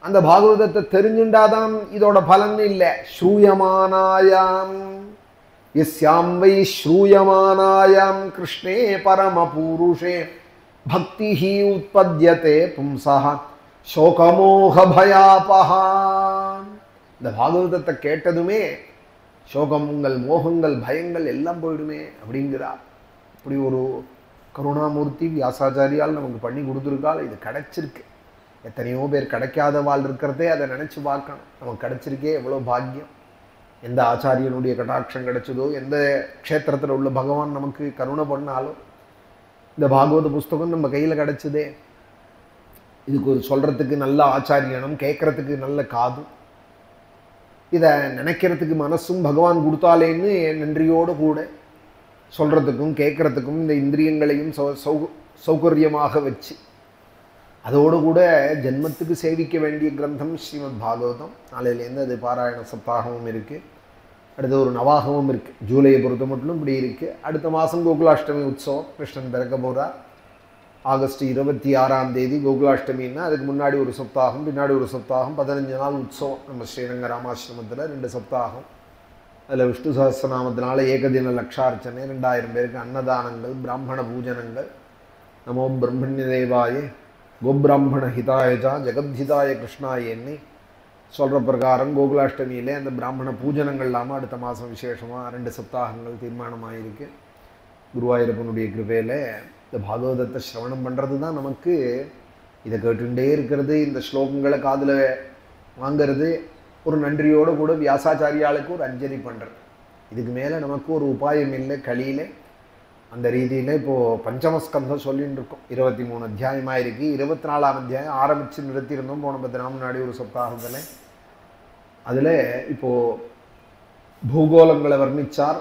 அந்த பாகவதத்தை தெரிஞ்சுண்டாதான் இதோட பலன் இல்லை. ஸ்ரூயமானாயாம் யஸ்யாம் வை ஸ்ரூயமானாயாம் கிருஷ்ணே பரமபூருஷே பக்திஹி உத்பத்யதே பும்சஹ சோகமோக பயாபஹா. இந்த பாகவதத்தை கேட்டதுமே சோகங்கள் மோகங்கள் பயங்கள் எல்லாம் போயிடுமே அப்படிங்கிறார். இப்படி ஒரு கருணாமூர்த்தி வியாசாச்சாரியால் நமக்கு பண்ணி கொடுத்துருக்காள். இது கிடைச்சிருக்கு. எத்தனையோ பேர் கிடைக்காத வாழ் இருக்கிறதே அதை நினச்சி பார்க்கணும். நமக்கு கிடைச்சிருக்கே எவ்வளோ பாக்கியம். எந்த ஆச்சாரியனுடைய கடாட்சம் கிடைச்சதோ, எந்த க்ஷேத்திரத்தில் உள்ள பகவான் நமக்கு கருணை பண்ணாலும் இந்த பாகவத புஸ்தகம் நம்ம கையில் கிடைச்சதே. இதுக்கு ஒரு சொல்கிறதுக்கு நல்ல ஆச்சாரியனும், கேட்குறதுக்கு நல்ல காதும், இதை நினைக்கிறதுக்கு மனசும் பகவான் கொடுத்தாலேன்னு நன்றியோடு கூட சொல்கிறதுக்கும் கேட்குறதுக்கும் இந்த இந்திரியங்களையும் சௌகரியமாக வச்சு அதோடு கூட ஜென்மத்துக்கு சேவிக்க வேண்டிய கிரந்தம் ஸ்ரீமத் பாகவதம். நாளையிலேருந்து அது பாராயண சப்தாகமும் இருக்குது. அடுத்து ஒரு நவாகமும் இருக்குது. ஜூலையை பொறுத்த மட்டும் இப்படி இருக்குது. அடுத்த மாதம் கோகுலாஷ்டமி உற்சவம். கிருஷ்ணன் பிறக்க போகிறார். ஆகஸ்ட் 26ஆம் தேதி கோகுலாஷ்டமின்னா அதுக்கு முன்னாடி ஒரு சப்தாகம், பின்னாடி ஒரு சப்தாகம், 15 நாள் உற்சவம். நம்ம ஸ்ரீரங்க ராமாசிரமத்தில் 2 சப்தாகம். அதில் விஷ்ணு சஹஸ்ரநாமத்தினால ஏகதின லக்ஷார்ச்சனை, 2000 பேருக்கு அன்னதானங்கள், பிராமண பூஜனங்கள், நமோ பிரம்மண்ய தேவாயே கோபிராமண ஹிதாயஜா ஜெகத்ஹிதாய கிருஷ்ணாயன்னு சொல்கிற பிரகாரம் கோகுலாஷ்டமியிலே அந்த பிராமண பூஜனங்கள் இல்லாமல் அடுத்த மாதம் விசேஷமாக 2 சப்தாகங்கள் தீர்மானமாயிருக்கு. குருவாயூரப்பனுடைய கிருபையில் இந்த பாகவதத்தை சிரவணம் பண்ணுறது தான் நமக்கு இதை கேட்டுகிட்டே இருக்கிறது, இந்த ஸ்லோகங்களை காதில் வாங்கிறது, ஒரு நன்றியோடு கூட வியாசாச்சாரியாளுக்கு ஒரு அஞ்சலி பண்ணுறது. இதுக்கு மேலே நமக்கு ஒரு உபாயம் இல்லை களியில். அந்த ரீதியில் இப்போது பஞ்சமஸ்கந்தம் சொல்லின்னு இருக்கோம். 23 அத்தியாயமாக இருக்குது. 24ஆம் அத்தியாயம் ஆரம்பித்து நிறுத்தியிருந்தோம் போன 10 நாள் முன்னாடி ஒரு சப்தாகத்தில். அதில் இப்போது பூகோளங்களை வர்ணித்தார்,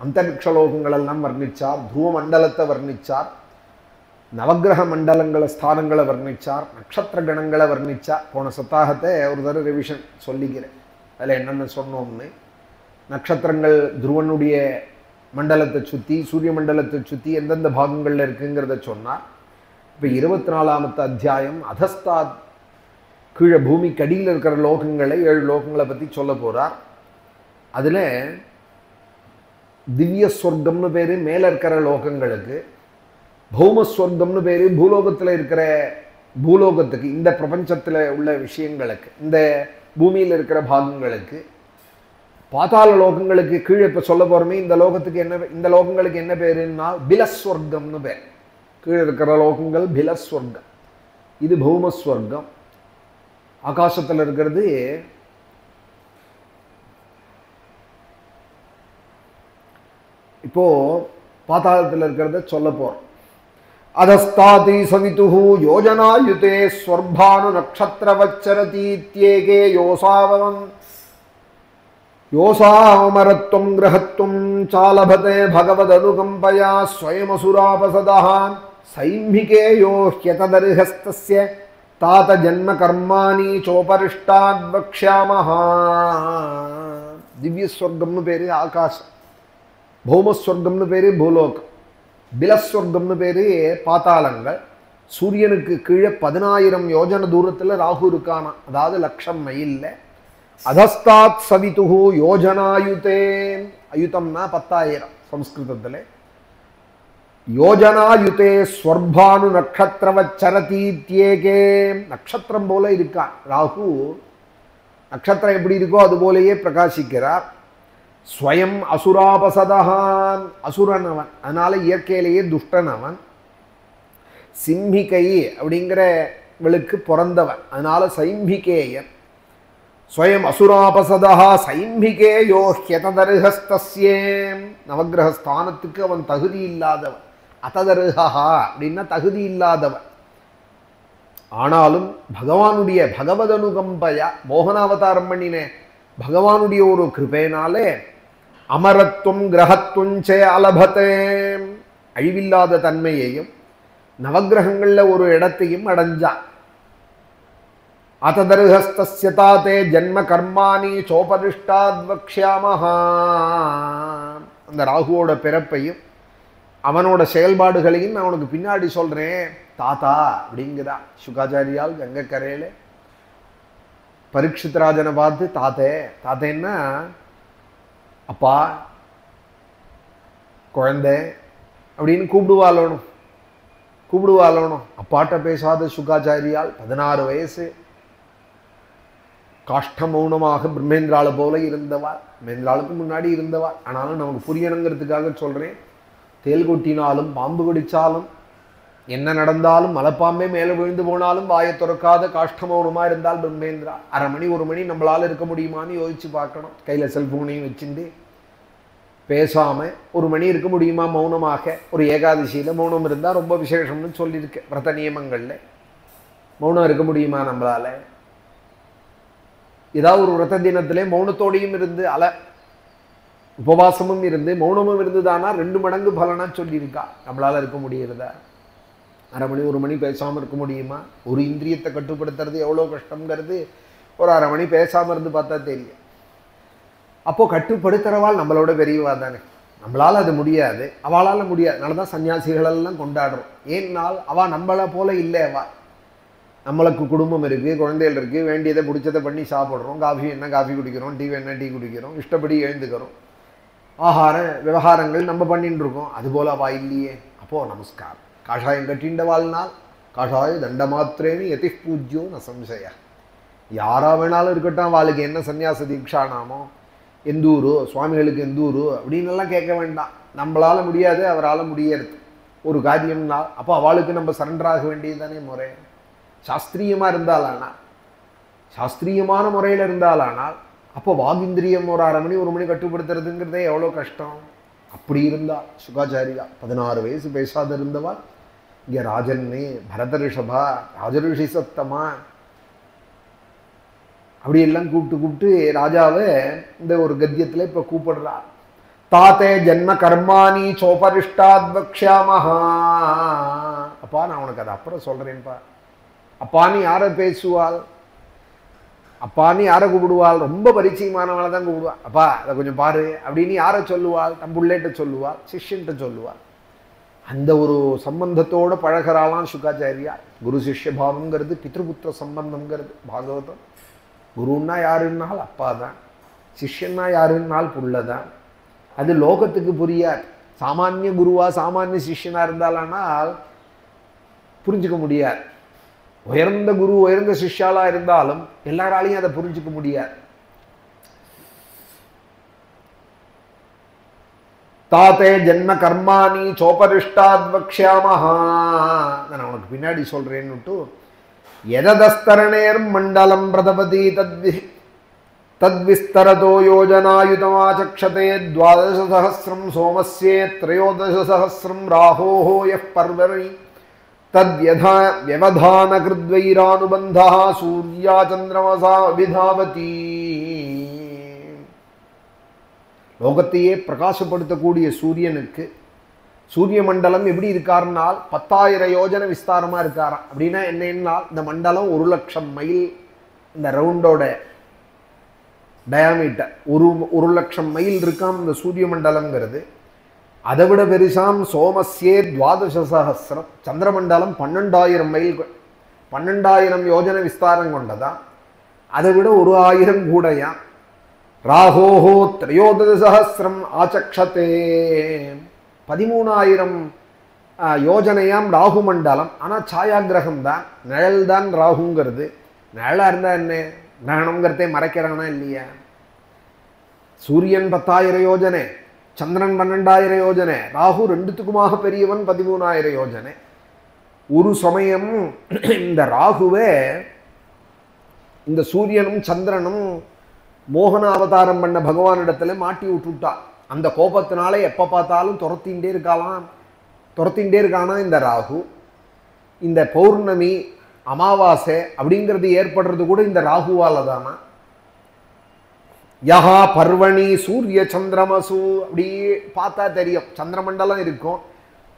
அந்தரிக்ஷலோகங்களெல்லாம் வர்ணித்தார், துருவ மண்டலத்தை வர்ணித்தார், நவகிரக மண்டலங்களை ஸ்தானங்களை வர்ணித்தார், நட்சத்திர கணங்களை வர்ணித்தார். போன சப்தாகத்தை ஒரு தடவை ரிவிஷன் சொல்லிக்கிறேன். அதில் என்னென்ன சொன்னோம்னு, நட்சத்திரங்கள் துருவனுடைய மண்டலத்தை சுற்றி சூரிய மண்டலத்தை சுற்றி எந்தெந்த பாகங்களில் இருக்குங்கிறத சொன்னார். இப்போ 24ஆமத்து அத்தியாயம் அதஸ்தாத், கீழே பூமிக்கு அடியில் இருக்கிற லோகங்களை 7 லோகங்களை பற்றி சொல்ல போகிறார். அதில் திவ்ய சொர்க்கம்னு பேர் மேலே இருக்கிற லோகங்களுக்கு, பௌமஸ்வர்க்கம்னு பேர் பூலோகத்தில் இருக்கிற பூலோகத்துக்கு, இந்த பிரபஞ்சத்தில் உள்ள விஷயங்களுக்கு, இந்த பூமியில் இருக்கிற பாகங்களுக்கு, பாதாள லோகங்களுக்கு கீழே இப்போ சொல்ல போகிறோமே இந்த லோகத்துக்கு என்ன, இந்த லோகங்களுக்கு என்ன பேருன்னா பிலஸ்வர்க்கம்னு பேர். கீழே இருக்கிற லோகங்கள் பிலஸ்வர்க்கம், இது பௌமஸ்வர்க்கம். ஆகாசத்தில் இருக்கிறது இப்போ பாதாளத்தில் இருக்கிறத சொல்ல போகிறோம். அதஸ்தாதி சவிதுஹு யோஜனாயுதே ஸ்வர்பானு நக்ஷத்ரவச்சரதீத்யேகே யோசாவன் யோசாமரத்வம் கிரகத்வம் சாலபதே பகவதனுகம்பயா ஸ்வயமசுராபசதஹான் சைம்ஹிகேயோ ஹ்யததர்ஹஸ்தஸ்ய தாத ஜன்ம கர்மாணி சோபரிஷ்டாத் வக்ஷ்யாமஹா. திவ்யஸ்வர்க்கம்னு பேர் ஆகாசம், பௌமஸ்வர்க்கம்னு பேர் பூலோகம், பிலஸ்வர்க்கம்னு பேர் பாதாளங்கள். சூரியனுக்கு கீழே 10,000 யோஜன தூரத்தில் ராகு இருக்கானா, அதாவது 1,00,000 மைலில். அதஸ்தாத் சவிதுஹு யோஜனாயுதே, அயுதம்னா 10,000 சம்ஸ்கிருதத்தில். யோஜனாயுதே ஸ்வர்பானு நக்ஷத்ரவச்சரதீத்யேகே, நட்சத்திரம் போல இருக்கான் ராகு. நட்சத்திரம் எப்படி இருக்கோ அது போலேயே பிரகாசிக்கிறார். ஸ்வயம் அசுராபசதஹான், அசுரன் அவன், அதனால இயற்கையிலேயே துஷ்டன் அவன். சிம்ஹிகை அப்படிங்கிறவளுக்கு பிறந்தவன், அதனால சைம்ஹிகேயன். ஸ்வயம் அசுராபசதஹா சைம்ஹிகேயோ ஹ்யததர்ஹஸ்தஸ்யே, நவகிரகஸ்தானத்துக்கு அவன் தகுதி இல்லாதவன். அததர்ஹா அப்படின்னா தகுதி இல்லாதவன். ஆனாலும் பகவானுடைய பகவதனுகம்பயா, மோகனாவதாரம் பண்ணின பகவானுடைய ஒரு கிருபையினாலே அமரத்துவம் கிரகத்துவஞ்சே அலபத்தே, அழிவில்லாத தன்மையையும் நவகிரகங்களில் ஒரு இடத்தையும் அடைஞ்சான். அததர்ஹஸ்தஸ்ய தாதே ஜன்ம கர்மாணி சோபரிஷ்டாத் வக்ஷ்யாமஹா, அந்த ராகுவோட பிறப்பையும் அவனோட செயல்பாடுகளையும் நான் உனக்கு பின்னாடி சொல்கிறேன் தாத்தா அப்படிங்கிறா. சுகாச்சாரியால் கங்கக்கரையில் பரீட்சித் ராஜனை பார்த்து தாத்தே, தாத்தேன்னா அப்பா, குழந்தை அப்படின்னு கூப்பிடுவாளோணும். அப்பாட்ட பேசாத சுகாச்சாரியால் 16 வயசு காஷ்ட மௌனமாக பிரம்மேந்திராளை போல இருந்தவாள், பிரம்மேந்திராளுக்கு முன்னாடி இருந்தவாள். ஆனாலும் நமக்கு புரியணுங்கிறதுக்காக சொல்கிறேன். தேல் கொட்டினாலும் பாம்பு கடித்தாலும் என்ன நடந்தாலும் மலைப்பாம்பே மேலே விழுந்து போனாலும் வாயை திறக்காத காஷ்டமௌனமாக இருந்தால் பிரம்மேந்திரா. 1/2 மணி 1 மணி நம்மளால் இருக்க முடியுமான்னு யோசிச்சு பார்க்கணும். கையில் செல்ஃபோனையும் வச்சுட்டு பேசாமல் 1 மணி இருக்க முடியுமா மௌனமாக? ஒரு ஏகாதசியில் மௌனம் இருந்தால் ரொம்ப விசேஷம்னு சொல்லியிருக்கு விரத நியமங்களில். மௌனம் இருக்க முடியுமா நம்மளால்? ஏதாவது ஒரு விரத தினத்திலே மௌனத்தோடையும் இருந்து உபவாசமும் இருந்து மௌனமும் இருந்துதானா 2 மடங்கு பலனா சொல்லியிருக்கா. நம்மளால் இருக்க முடியறதா? 1/2 மணி 1 மணி பேசாமல் இருக்க முடியுமா? ஒரு இந்திரியத்தை கட்டுப்படுத்துறது எவ்வளோ கஷ்டங்கிறது ஒரு 1/2 மணி பேசாமல் இருந்து பார்த்தா தெரியும். அப்போது கட்டுப்படுத்துகிறவாள் நம்மளோட பெரியவா தானே, நம்மளால் அது முடியாது, அவளால் முடியாது. அதனால தான் சன்னியாசிகளெல்லாம் கொண்டாடுறோம். ஏன்னால் அவள் நம்மளை போல இல்லை. நம்மளுக்கு குடும்பம் இருக்குது, குழந்தைகள் இருக்குது, வேண்டியதை பிடிச்சதை பண்ணி சாப்பிட்றோம். காஃபி என்ன காஃபி குடிக்கிறோம், டீ என்ன டீ குடிக்கிறோம், இஷ்டப்படி எழுந்துக்கிறோம். ஆகார விவகாரங்கள் நம்ம பண்ணிட்டு இருக்கோம். அதுபோல் அவள் இல்லையே. அப்போது நமஸ்காரம். காஷாயம் கட்டின்ற வாழ்நாள் காஷாய தண்டமாத்திரேனி யதி பூஜ்யோ ந சம்சய. யாரா வேணாலும் இருக்கட்டும், அவளுக்கு என்ன சன்னியாச தீட்சானாமோ, எந்தூரு சுவாமிகளுக்கு எந்தூரு அப்படின்னு எல்லாம் கேட்க வேண்டாம். நம்மளால முடியாது, அவரால் முடியாது ஒரு காரியம்னா அப்போ அவளுக்கு நம்ம சரண்டர் ஆக வேண்டியது தானே முறை. சாஸ்திரியமாக இருந்தாலானா, சாஸ்திரியமான முறையில் இருந்தாலானால் அப்போ வாகிந்திரியம் ஒரு 1/2 மணி 1 மணி கட்டுப்படுத்துறதுங்கிறதே எவ்வளோ கஷ்டம். அப்படி இருந்தா சுகாச்சாரியா 16 வயசு பேசாத இருந்தவா இங்கே ராஜன்னே பரத ரிஷபா ராஜரிஷி சத்தமா அப்படியெல்லாம் கூப்பிட்டு ராஜாவை இந்த ஒரு கத்தியத்தில் இப்போ கூப்பிடுறா. தாத்தே ஜென்ம கர்மானி சோபரிஷ்டாத் வக்ஷ்யாமஹா. அப்பா நான் உனக்கு அதை அப்புறம் சொல்கிறேன்ப்பா. அப்பான்னு யாரை பேசுவாள், அப்பான்னு யாரை கூப்பிடுவாள், ரொம்ப பரிச்சயமானவளை தான் கூப்பிடுவாள். அப்பா அதை கொஞ்சம் பாரு அப்படின்னு யாரை சொல்லுவாள், தம் பிள்ளைகிட்ட சொல்லுவாள், சிஷ்யன்ட்ட சொல்லுவாள். அந்த ஒரு சம்பந்தத்தோடு பழகிறாளாம் சுகாச்சாரியா. குரு சிஷ்ய பாவங்கிறது பித்ருபுத்திர சம்பந்தம்ங்கிறது பாகவதம். குருன்னா யாருன்னால் அப்பா தான், சிஷ்யன்னா யாருன்னால் புள்ள தான். அது லோகத்துக்கு புரியாது. சாமானிய குருவா சாமானிய சிஷ்யனா இருந்தாலானால் புரிஞ்சுக்க முடியாது. உயர்ந்த குரு உயர்ந்த சிஷ்யாலா இருந்தாலும் எல்லாராலையும் அதை புரிஞ்சுக்க முடியாது. தாத்தே ஜென்ம கர்மானி சோபரிஷ்டாத் வக்ஷ்யாமஹா. நான் உனக்கு பின்னாடி சொல்றேன்னுட்டு யததஸ்தரணேர் மண்டலம் பிரதபதி தத்விஸ்தரதோ யோஜனாயுதமாச்சக்ஷதே 12,000 சோமஸ்யே 13,000 ராஹோஹோ யஃப் பர்வரி தத்யதா வ்யவதான கிருத்வைரானுபந்தா சூர்யா சந்திரமசா அபிதாவதி. லோகத்தையே பிரகாசப்படுத்தக்கூடிய சூரியனுக்கு சூரிய மண்டலம் எப்படி இருக்காருனால் 10,000 யோஜனை விஸ்தாரமாக இருக்காராம். அப்படின்னா என்னென்னால் இந்த மண்டலம் 1,00,000 மைல் இந்த ரவுண்டோட டயாமீட்டர் 1,00,000 மைல் இருக்காம் இந்த சூரிய மண்டலம்ங்கிறது. அதை விட பெருசாம் சோமஸ்யே 12,000 சந்திரமண்டலம் 12,000 மைல் 12,000 யோஜனை விஸ்தாரம் கொண்டதான். அதை விட 1,000 கூடையா. ராஹோஹோ 13,000 ஆச்சக்ஷதே 13,000 யோஜனையாம் ராகு மண்டலம். ஆனால் சாயாகிரகம் தான், நிழல் தான் ராகுங்கிறது. நிழலாக இருந்தால் என்ன, கிரகணங்கிறதே மறைக்கிறானா இல்லையா? சூரியன் 10,000 யோஜனை, சந்திரன் 12,000 யோஜனை, ராகு ரெண்டுத்துக்குமாக பெரியவன் 13,000 யோஜனை. ஒரு சமயம் இந்த ராகுவே இந்த சூரியனும் சந்திரனும் மோகன அவதாரம் பண்ண பகவானிடத்துல மாட்டி விட்டுட்டா. அந்த கோபத்தினால எப்போ பார்த்தாலும் துரத்தின்ண்டே இருக்கானா இந்த ராகு. இந்த பௌர்ணமி அமாவாசை அப்படிங்கிறது ஏற்படுறது கூட இந்த ராகுவால தானா. யஹா பர்வணி சூரிய சந்திரமசு அப்படி பார்த்தா தெரியும். சந்திரமண்டலம் இருக்கும்,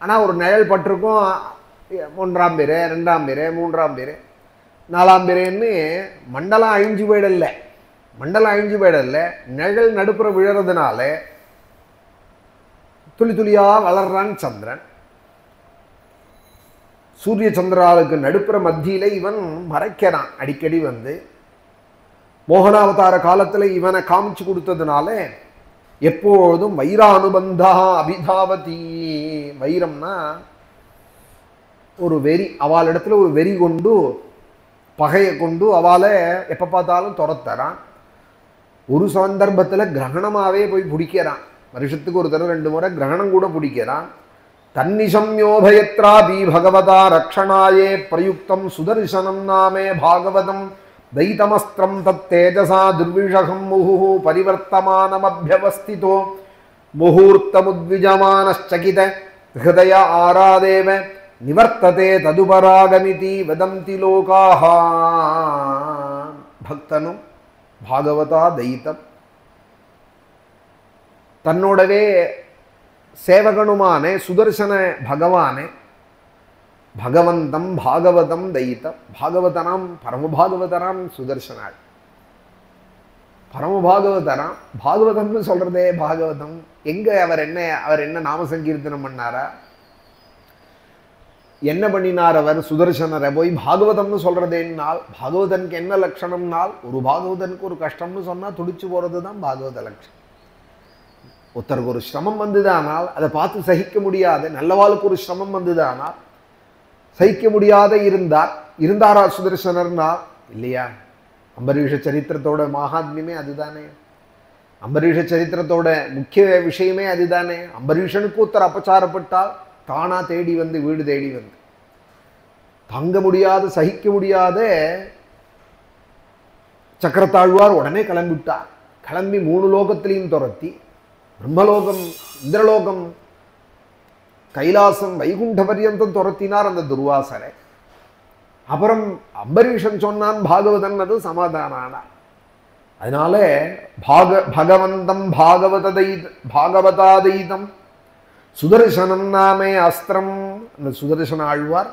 ஆனால் ஒரு நிழல் பட்டிருக்கும். 1ஆம் பேர் 2ஆம் பேர் 3ஆம் பேர் 4ஆம் பேருன்னு மண்டலம் அழிஞ்சு போயிடல. மண்டலம் அழிஞ்சு போயிடல, நிழல் நடுப்புற விழறதுனால துளி துளியா வளர்றான் சந்திரன். சூரிய சந்திராவுக்கு நடுப்புற மத்தியில இவன் மறைக்கிறான். அடிக்கடி வந்து மோகனாவதார காலத்துல இவனை காமிச்சு கொடுத்ததுனால எப்பொழுதும் வைரானுபந்தா அபிதாவதி. வைரம்னா ஒரு வெறி, அவள் இடத்துல ஒரு வெறி கொண்டு பகையை கொண்டு அவளை எப்போ பார்த்தாலும் துரத்துறான். ஒரு சந்தர்ப்பத்தில் கிரகணமாகவே போய் பிடிக்கிறான். வருஷத்துக்கு ஒரு தடவை 2 முறை கிரகணம் கூட பிடிக்கிறான். தன்னிசம்யோபயத்ராபி பகவதா ரக்ஷணாயே பிரயுக்தம் சுதர்சனம் நாமே பாகவதம் தைதமஸ்திரம் தத்தேஜசா துர்விஷகம் முஹு பரிவர்த்தமானமபியவஸ்திதோ முகூர்த்தமுத்விஜமானச்சகித ஹிருதய ஆராதேவ நிவர்த்ததே ததுபராகமிதி வதந்தி லோகாஹ. பக்தனும் பாகவதா தைத்தம் தன்னோடவே சேவகனுமான சுதர்சன பகவானே பகவந்தம் பாகவதம் தைத்தம். பாகவதனாம் பரமபாகவதனாம் சுதர்சனாள். பரமபாகவதனாம் பாகவதம்னு சொல்றதே பாகவதம். எங்க அவர் என்ன நாம சங்கீர்த்தனம் பண்ணாரா, என்ன பண்ணினார் அவர்? சுதர்சனரை போய் பாகவதம்னு சொல்றதேன்னால் பாகவதனுக்கு என்ன லட்சணம்னால், ஒரு பாகவதனுக்கு ஒரு கஷ்டம்னு சொன்னால் துடிச்சு போகிறது தான் பாகவத லட்சணம். ஒருத்தருக்கு ஒரு சிரமம் வந்ததானால் அதை பார்த்து சகிக்க முடியாது. நல்லவாளுக்கு ஒரு சிரமம் வந்ததானால் சகிக்க முடியாத இருந்தாரா சுதர்சனர்னா? இல்லையா? அம்பரீஷ சரித்திரத்தோட மகாத்மியமே அதுதானே. அம்பரீஷ சரித்திரத்தோட முக்கிய விஷயமே அதுதானே. அம்பரீஷனுக்கு ஒருத்தர் அபச்சாரப்பட்டால் தானா தேடி வந்து வீடு தேடி வந்து தாங்க முடியாத சகிக்க முடியாத சக்கரத்தாழ்வார் உடனே கிளம்பிவிட்டார். கிளம்பி 3 லோகத்திலையும் துரத்தி பிரம்மலோகம், இந்திரலோகம், கைலாசம், வைகுண்ட பரியந்தம் துரத்தினார் அந்த துர்வாசரை. அப்புறம் அம்பரீஷன் சொன்னான் பாகவதன், அது சமாதானானார். அதனால பகவந்தம் பாகவதாதைதம் சுதர்சனம் நாமே அஸ்திரம். அந்த சுதர்சன ஆழ்வார்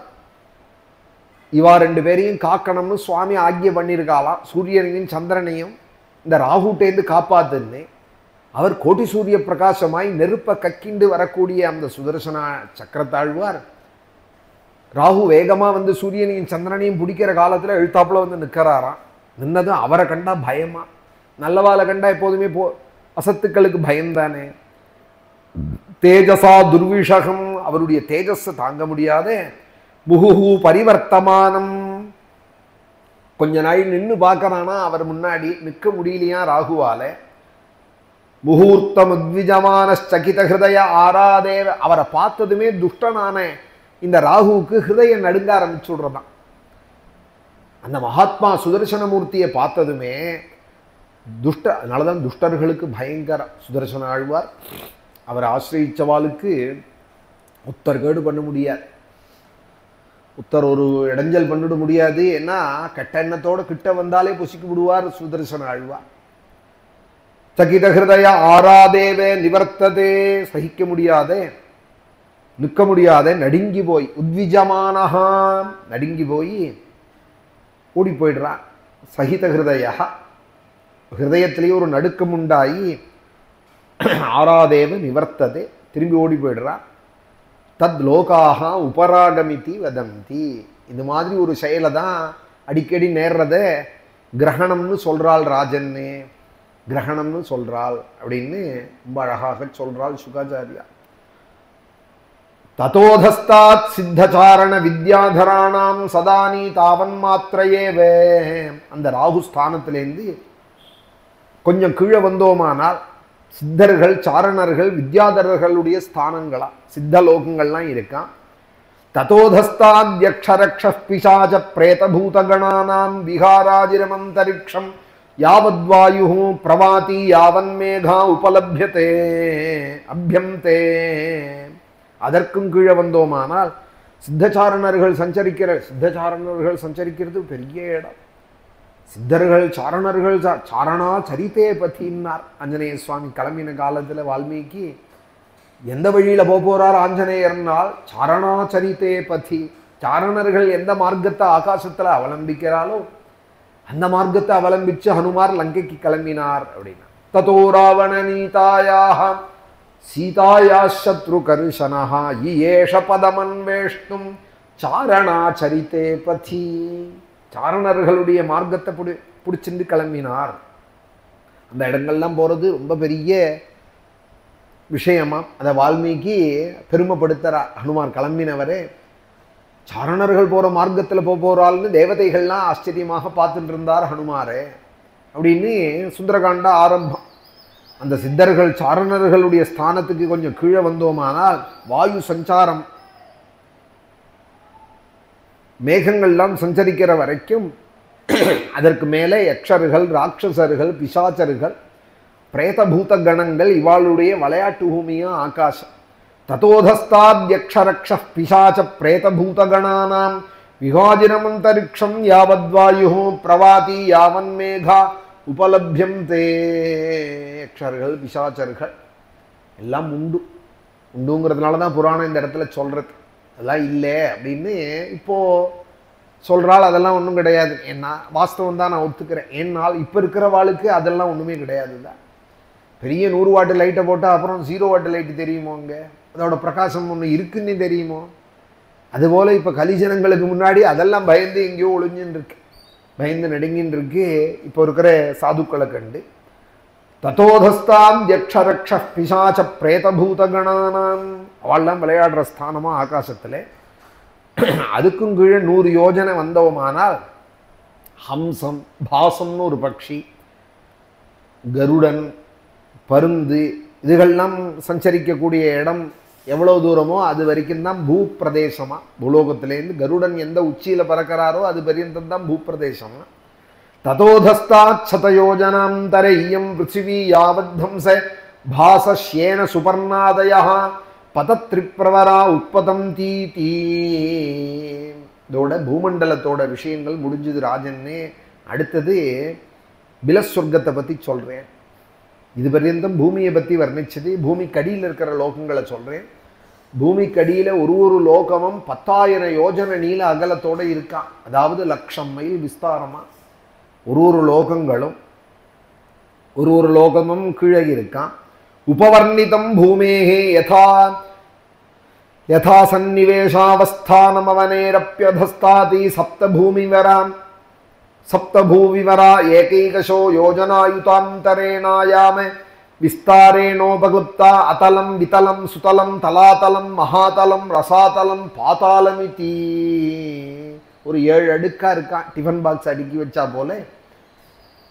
இவா 2 பேரையும் காக்கணும்னு சுவாமி ஆக்கிய பண்ணியிருக்காளாம். சூரியனையும் சந்திரனையும் இந்த ராகுட்டேந்து காப்பாத்துன்னு. அவர் கோட்டி சூரிய பிரகாசமாய் நெருப்ப கக்கிண்டு வரக்கூடிய அந்த சுதர்சன சக்கரத்தாழ்வார் ராகு வேகமா வந்து சூரியனையும் சந்திரனையும் பிடிக்கிற காலத்துல எழுத்தாப்புல வந்து நிற்கிறாராம். நின்னதும் அவரை கண்டா பயமா. நல்லவாளை கண்டா எப்போதுமே அசத்துக்களுக்கு பயம்தானே. தேஜசா துர்விஷகம், அவருடைய தேஜஸை தாங்க முடியாத முகுஹு பரிவர்த்தமானம். கொஞ்ச நாள் நின்று பார்க்கறானா, அவர் முன்னாடி நிற்க முடியலையா ராகுவால. முகூர்த்தம் உத்விஜமான சகித ஹிருதய ஆராதேவ, அவரை பார்த்ததுமே துஷ்டனான இந்த ராகுவுக்கு ஹிருதயம் நடுங்க ஆரம்பிச்சுடுறதான். அந்த மகாத்மா சுதர்சனமூர்த்தியை பார்த்ததுமே அதனாலதான் துஷ்டர்களுக்கு பயங்கர சுதர்சன ஆழ்வார். அவர் ஆசிரியச்சவாளுக்கு உத்தர் கேடு பண்ண முடியாது, உத்தர் ஒரு இடைஞ்சல் பண்ணிட முடியாது. ஏன்னா கெட்ட எண்ணத்தோட கிட்ட வந்தாலே பொசிக்கு விடுவார் சுதர்சன ஆழ்வார். சகித ஹிருதய ஆராதேவே நிவர்த்ததே, சகிக்க முடியாதே நிற்க முடியாத நடுங்கி போய் உத்விஜமானஹா நடுங்கி போய் ஓடி போயிடுறான். சகித ஹிருதயா, ஹிருதயத்திலேயே ஒரு நடுக்கம் உண்டாகி ஆராதேவ நிவர்த்ததே திரும்பி ஓடி போயிடுறான். தத் லோகாக உபராகமிதி வதந்தி. இது மாதிரி ஒரு செயலை தான் அடிக்கடி நேர்றத கிரகணம்னு சொல்றாள் ராஜன்னு, கிரகணம்னு சொல்றாள் அப்படின்னு ரொம்ப அழகாக சொல்றாள் சுகாச்சாரியா. ததோதஸ்தாத் சித்தசாரண வித்யாதராணாம் சதானி தாவன் மாத்திரையேவே. அந்த ராகு ஸ்தானத்திலேருந்து கொஞ்சம் கீழே வந்தோமானால் சித்தர்கள், சாரணர்கள், வித்யாதரர்களுடைய ஸ்தானங்களா சித்தலோகங்கள்லாம் இருக்கான். ததோதஸ்தாத்யக்ஷரக்ஷ பிசாச பிரேதபூதகணானாம் விஹாராஜிரமந்தரிக்ஷம் யாவத்வாயு பிரவாதி யாவன்மேகா உபலப்யதே அபியந்தே. அதற்கும் கீழே வந்தோமானால் சித்தச்சாரணர்கள் சஞ்சரிக்கிறது பெரிய இடம். சித்தர்கள், சாரணர்கள், சாரணா சரித்தே பத்தின்னார் ஆஞ்சநேய சுவாமி கிளம்பின காலத்துல. வால்மீகி எந்த வழியில போறார் ஆஞ்சநேயர்னால் சாரணா சரித்தே பதி. சாரணர்கள் எந்த மார்க்கத்தை ஆகாசத்துல அவலம்பிக்கிறாளோ அந்த மார்க்கத்தை அவலம்பிச்சு ஹனுமார் லங்கைக்கு கிளம்பினார் அப்படின்னா. ததோ ராவண நீதாயாக சீதாயா சத்ரு கருஷனஹா ஈஷ பதமன்வேஷ்டும் சாரணா சரித்தே பதி. சாரணர்களுடைய மார்க்கத்தை பிடிச்சிருந்து கிளம்பினார். அந்த இடங்கள்லாம் போறது ரொம்ப பெரிய விஷயமா. அதை வால்மீகி பெருமைப்படுத்துறார். ஹனுமார் கிளம்பினவரே சாரணர்கள் போற மார்க்கத்துல போறாள்னு தேவதைகள்லாம் ஆச்சரியமாக பார்த்துட்டு இருந்தார் ஹனுமாரே அப்படின்னு சுந்தரகாண்ட ஆரம்பம். அந்த சித்தர்கள் சாரணர்களுடைய ஸ்தானத்துக்கு கொஞ்சம் கீழே வந்தோமானால் வாயு சஞ்சாரம், மேகங்கள்லாம் சஞ்சரிக்கிற வரைக்கும் அதற்கு மேலே யக்ஷர்கள், ராட்சசர்கள், பிசாச்சர்கள், பிரேதபூத கணங்கள் இவாளுடைய விளையாட்டு பூமியா ஆகாசம். ததோதஸ்தாத்யக்ஷரக்ஷ பிசாச்ச பிரேதபூதகணானாம் விஹாஜினமந்தரிக்ஷம் யாவத்வாயு பிரவாதி யாவன்மேகா உபலப்யந்தே. யக்ஷர்கள், பிசாச்சர்கள் எல்லாம் உண்டுங்கிறதுனால தான் புராணம் இந்த இடத்துல சொல்றது. அதெல்லாம் இல்லை அப்படின்னு இப்போ சொல்றாள். அதெல்லாம் ஒன்றும் கிடையாது. ஏன்னா வாஸ்தவம் தான், நான் ஒத்துக்கிறேன். ஏன்னால் இப்போ இருக்கிற வாளுக்கு அதெல்லாம் ஒன்றுமே கிடையாது தான். பெரிய 100 வாட்டு லைட்டை போட்டால் அப்புறம் 0 வாட்டு லைட்டு தெரியுமோ, அங்கே அதோட பிரகாசம் ஒன்று இருக்குன்னு தெரியுமோ. அதுபோல் இப்போ கலிஜனங்களுக்கு முன்னாடி அதெல்லாம் பயந்து எங்கேயோ ஒளிஞ்சுன்னு இருக்கு, பயந்து நடுங்கின்னு இருக்கு இப்போ இருக்கிற சாதுக்களை கண்டு. ததோதஸ்தாத்யக்ஷரக்ஷ பிசாச பிரேதபூதகணானாம், அவள்லாம் விளையாடுற ஸ்தானமா ஆகாசத்தில். அதுக்கும் கீழே 100 யோஜனை வந்தோமானால் ஹம்சம், பாசம்னு ஒரு பட்சி, கருடன், பருந்து, இதுகள்லாம் சஞ்சரிக்கக்கூடிய இடம் எவ்வளவு தூரமோ அது வரைக்கும் தான் பூப்பிரதேசமா. பூலோகத்திலேருந்து கருடன் எந்த உச்சியில் பறக்கிறாரோ அது பரியந்தம் தான் பூப்பிரதேசமா. ததோதஸ்தாத் சதயோஜனாந்தரையம் பிருத்திவி யாவத்தம்ச பாசஸ்யேன சுபர்ணாதயா பதத்ரிப்ரவரா உற்பதம் தீ. இதோட பூமண்டலத்தோட விஷயங்கள் முடிஞ்சது ராஜன்னே. அடுத்தது பிலஸ்வர்க்கத்தை பற்றி சொல்கிறேன். இது பர்யந்தம் பூமியை பற்றி வர்ணிச்சது. பூமிக்கடியில் இருக்கிற லோகங்களை சொல்கிறேன். பூமிக்கடியில் ஒரு லோகமும் 10,000 யோஜனை நீள அகலத்தோடு இருக்கான். அதாவது 1,00,000 மைல் விஸ்தாரமாக ஒரு லோகமும் கீழே இருக்கான். உபவர்ணிதம் பூமேஹே யதா சன்னிவேஷாவஸ்தானமவனேரப்யதஸ்தாதி சப்தபூவிவரா ஏகைகசோ யோஜனாயுதாந்தரேணாயாம விஸ்தாரேணோபகுப்தா அதலம் விதலம் சுதலம் தலாதலம் மகாதலம் ரசாதலம் பாதாளமிதி. ஒரு 7 அடுக்கா இருக்கான். டிஃபன் பாக்ஸ் அடுக்கி வச்சா போல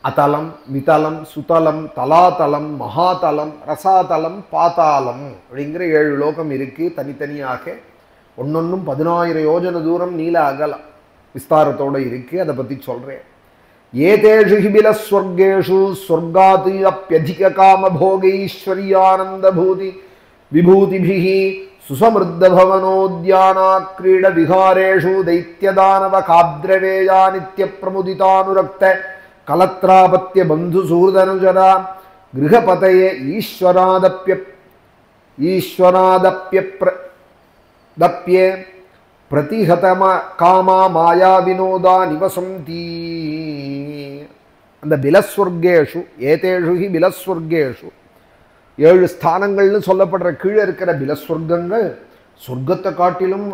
அதலம், விதலம், சுதலம், தலாதலம், மகாதலம், ரசாதலம், பாதாளம் அப்படிங்கிற 7 லோகம் இருக்கு. தனித்தனியாக ஒன்னொன்னும் 10,000 யோஜனை தூரம் நீல அகலம் விஸ்தாரத்தோடு இருக்கு. அதை பற்றி சொல்கிறேன். ஏதேஷு ஹிபில ஸ்வர்கேஷு ஸ்வர்காத் அப்யதிக காம போகைஸ்வர்யானந்த பூதி விபூதிபிஹி சுசமிருத்த பவனோத்யானா கிரீட விஹாரேஷு தைத்யதானவ காப்திரவேயா நித்ய பிரமுதிதானுரக்த கலத்ராபத்ய பந்து சூதனுஜரா கிரகபதயே ஈஸ்வராதப்ய பிரதிஹதம காமா மாயா வினோதா நிவசந்தி. அந்த பிலஸ்வர்கேஷு ஏதேஷு ஹி பிலஸ்வர்கேஷு 7 ஸ்தானங்கள்னு சொல்லப்படுற கீழே இருக்கிற பிலஸ்வர்க்கங்கள் சொர்க்கத்தை காட்டிலும்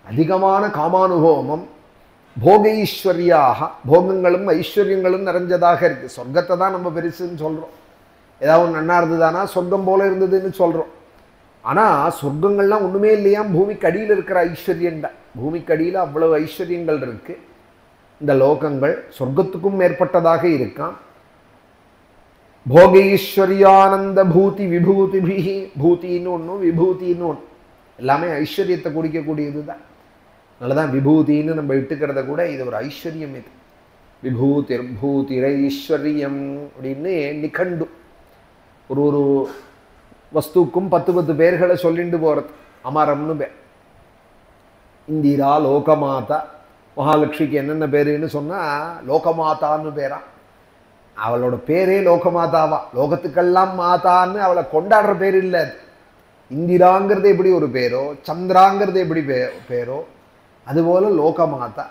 அதிகமான காமானுபவமும் போகைஸ்வர்யாக போகங்களும் ஐஸ்வர்யங்களும் நிறைஞ்சதாக இருக்குது. சொர்க்கத்தை தான் நம்ம பெருசுன்னு சொல்கிறோம். ஏதாவது நன்னா இருந்ததுதானா சொர்க்கம் போல இருந்ததுன்னு சொல்கிறோம். ஆனால் சொர்க்கங்கள்லாம் ஒன்றுமே இல்லையா, பூமிக்கு அடியில் இருக்கிற ஐஸ்வர்யண்டா. பூமிக்கு அடியில் அவ்வளவு ஐஸ்வர்யங்கள் இருக்குது. இந்த லோகங்கள் சொர்க்கத்துக்கும் மேற்பட்டதாக இருக்கான். போகைஸ்வர்யானந்த பூதி விபூதிபிஹி, பூத்தின்னு ஒன்று விபூத்தின்னு ஒன்று, எல்லாமே ஐஸ்வர்யத்தை குடிக்கக்கூடியது தான். அதனாலதான் விபூதின்னு நம்ம இட்டுக்கிறத கூட இது ஒரு ஐஸ்வர்யம். இது விபூதிர்பூதிரைஸ்வர்யம் அப்படின்னு நிகண்டு ஒரு வஸ்துக்கும் 10 பேர்களை சொல்லிட்டு போகிறது. அமரம்னு பேர். இந்திரா, லோகமாதா. மகாலட்சுமிக்கு என்னென்ன பேருன்னு சொன்னால் லோகமாதான்னு பேரா. அவளோட பேரே லோகமாதாவா. லோகத்துக்கெல்லாம் மாதான்னு அவளை கொண்டாடுற பேர் இல்லை. இந்திராங்கிறது எப்படி ஒரு பேரோ, சந்திராங்கிறது எப்படி பேரோ, அதுபோல லோகமாதா.